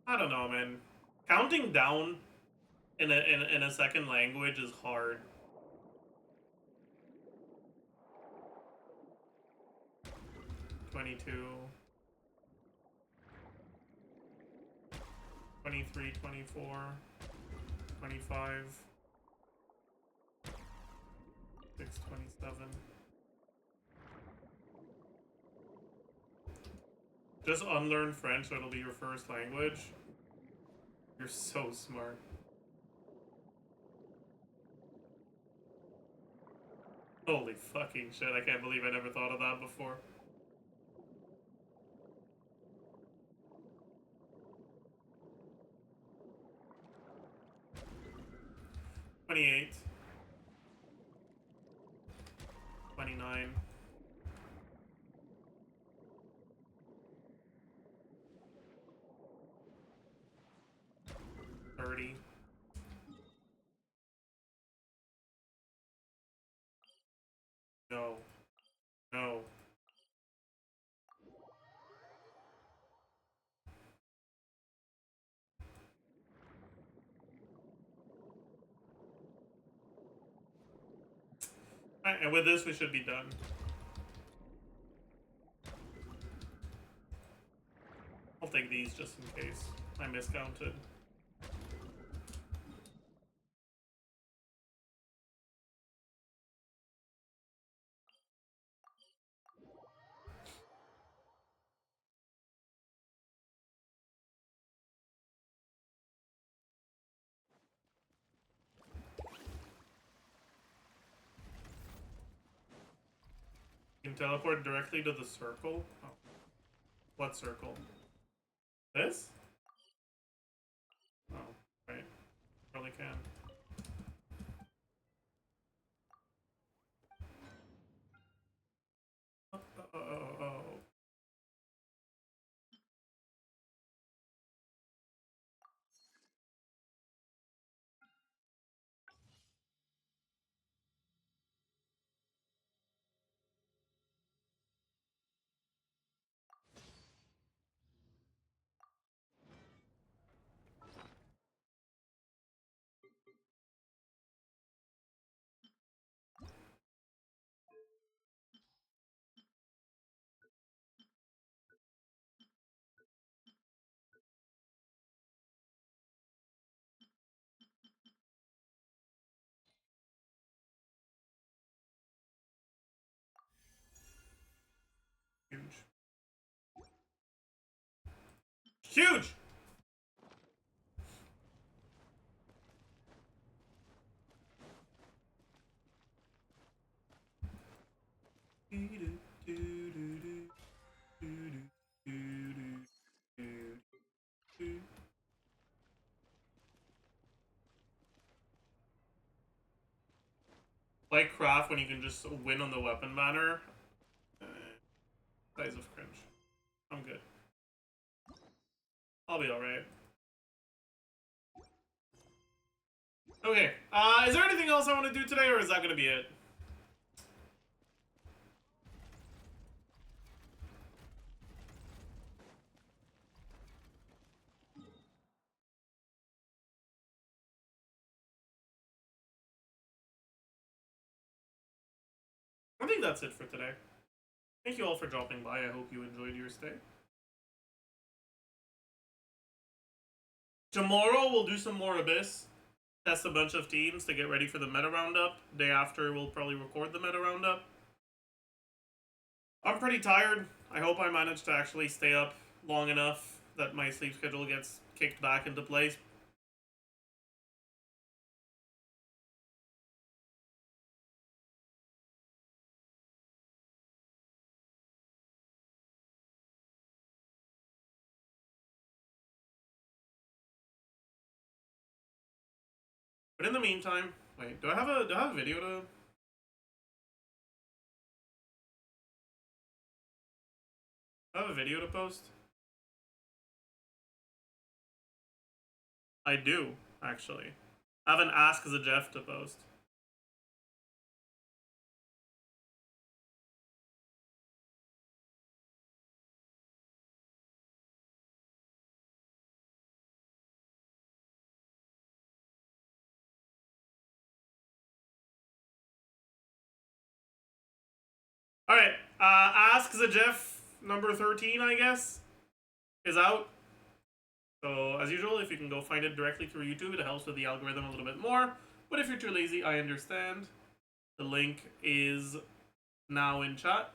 I don't know, man. Counting down in a second language is hard. 22, 23, 24, 25, 6, 27. Just unlearn French so it'll be your first language. You're so smart. Holy fucking shit, I can't believe I never thought of that before. $28. $29. $30. No. No. Alright, and with this we should be done. I'll take these just in case I miscounted. You can teleport directly to the circle? Oh. What circle? This? Oh, right. Probably can. Oh. Huge! Like craft when you can just win on the weapon banner. Size of cringe. I'm good. I'll be alright. Okay, is there anything else I want to do today, or is that going to be it? I think that's it for today. Thank you all for dropping by. I hope you enjoyed your stay. Tomorrow we'll do some more Abyss. Test a bunch of teams to get ready for the meta roundup. Day after we'll probably record the meta roundup. I'm pretty tired. I hope I manage to actually stay up long enough that my sleep schedule gets kicked back into place. But in the meantime, wait, do I have a video to... Do I have a video to post? I do, actually. I have an Ask Zajef to post. Alright, Ask Zajef number 13, I guess, is out. So, as usual, if you can go find it directly through YouTube, it helps with the algorithm a little bit more. But if you're too lazy, I understand. The link is now in chat.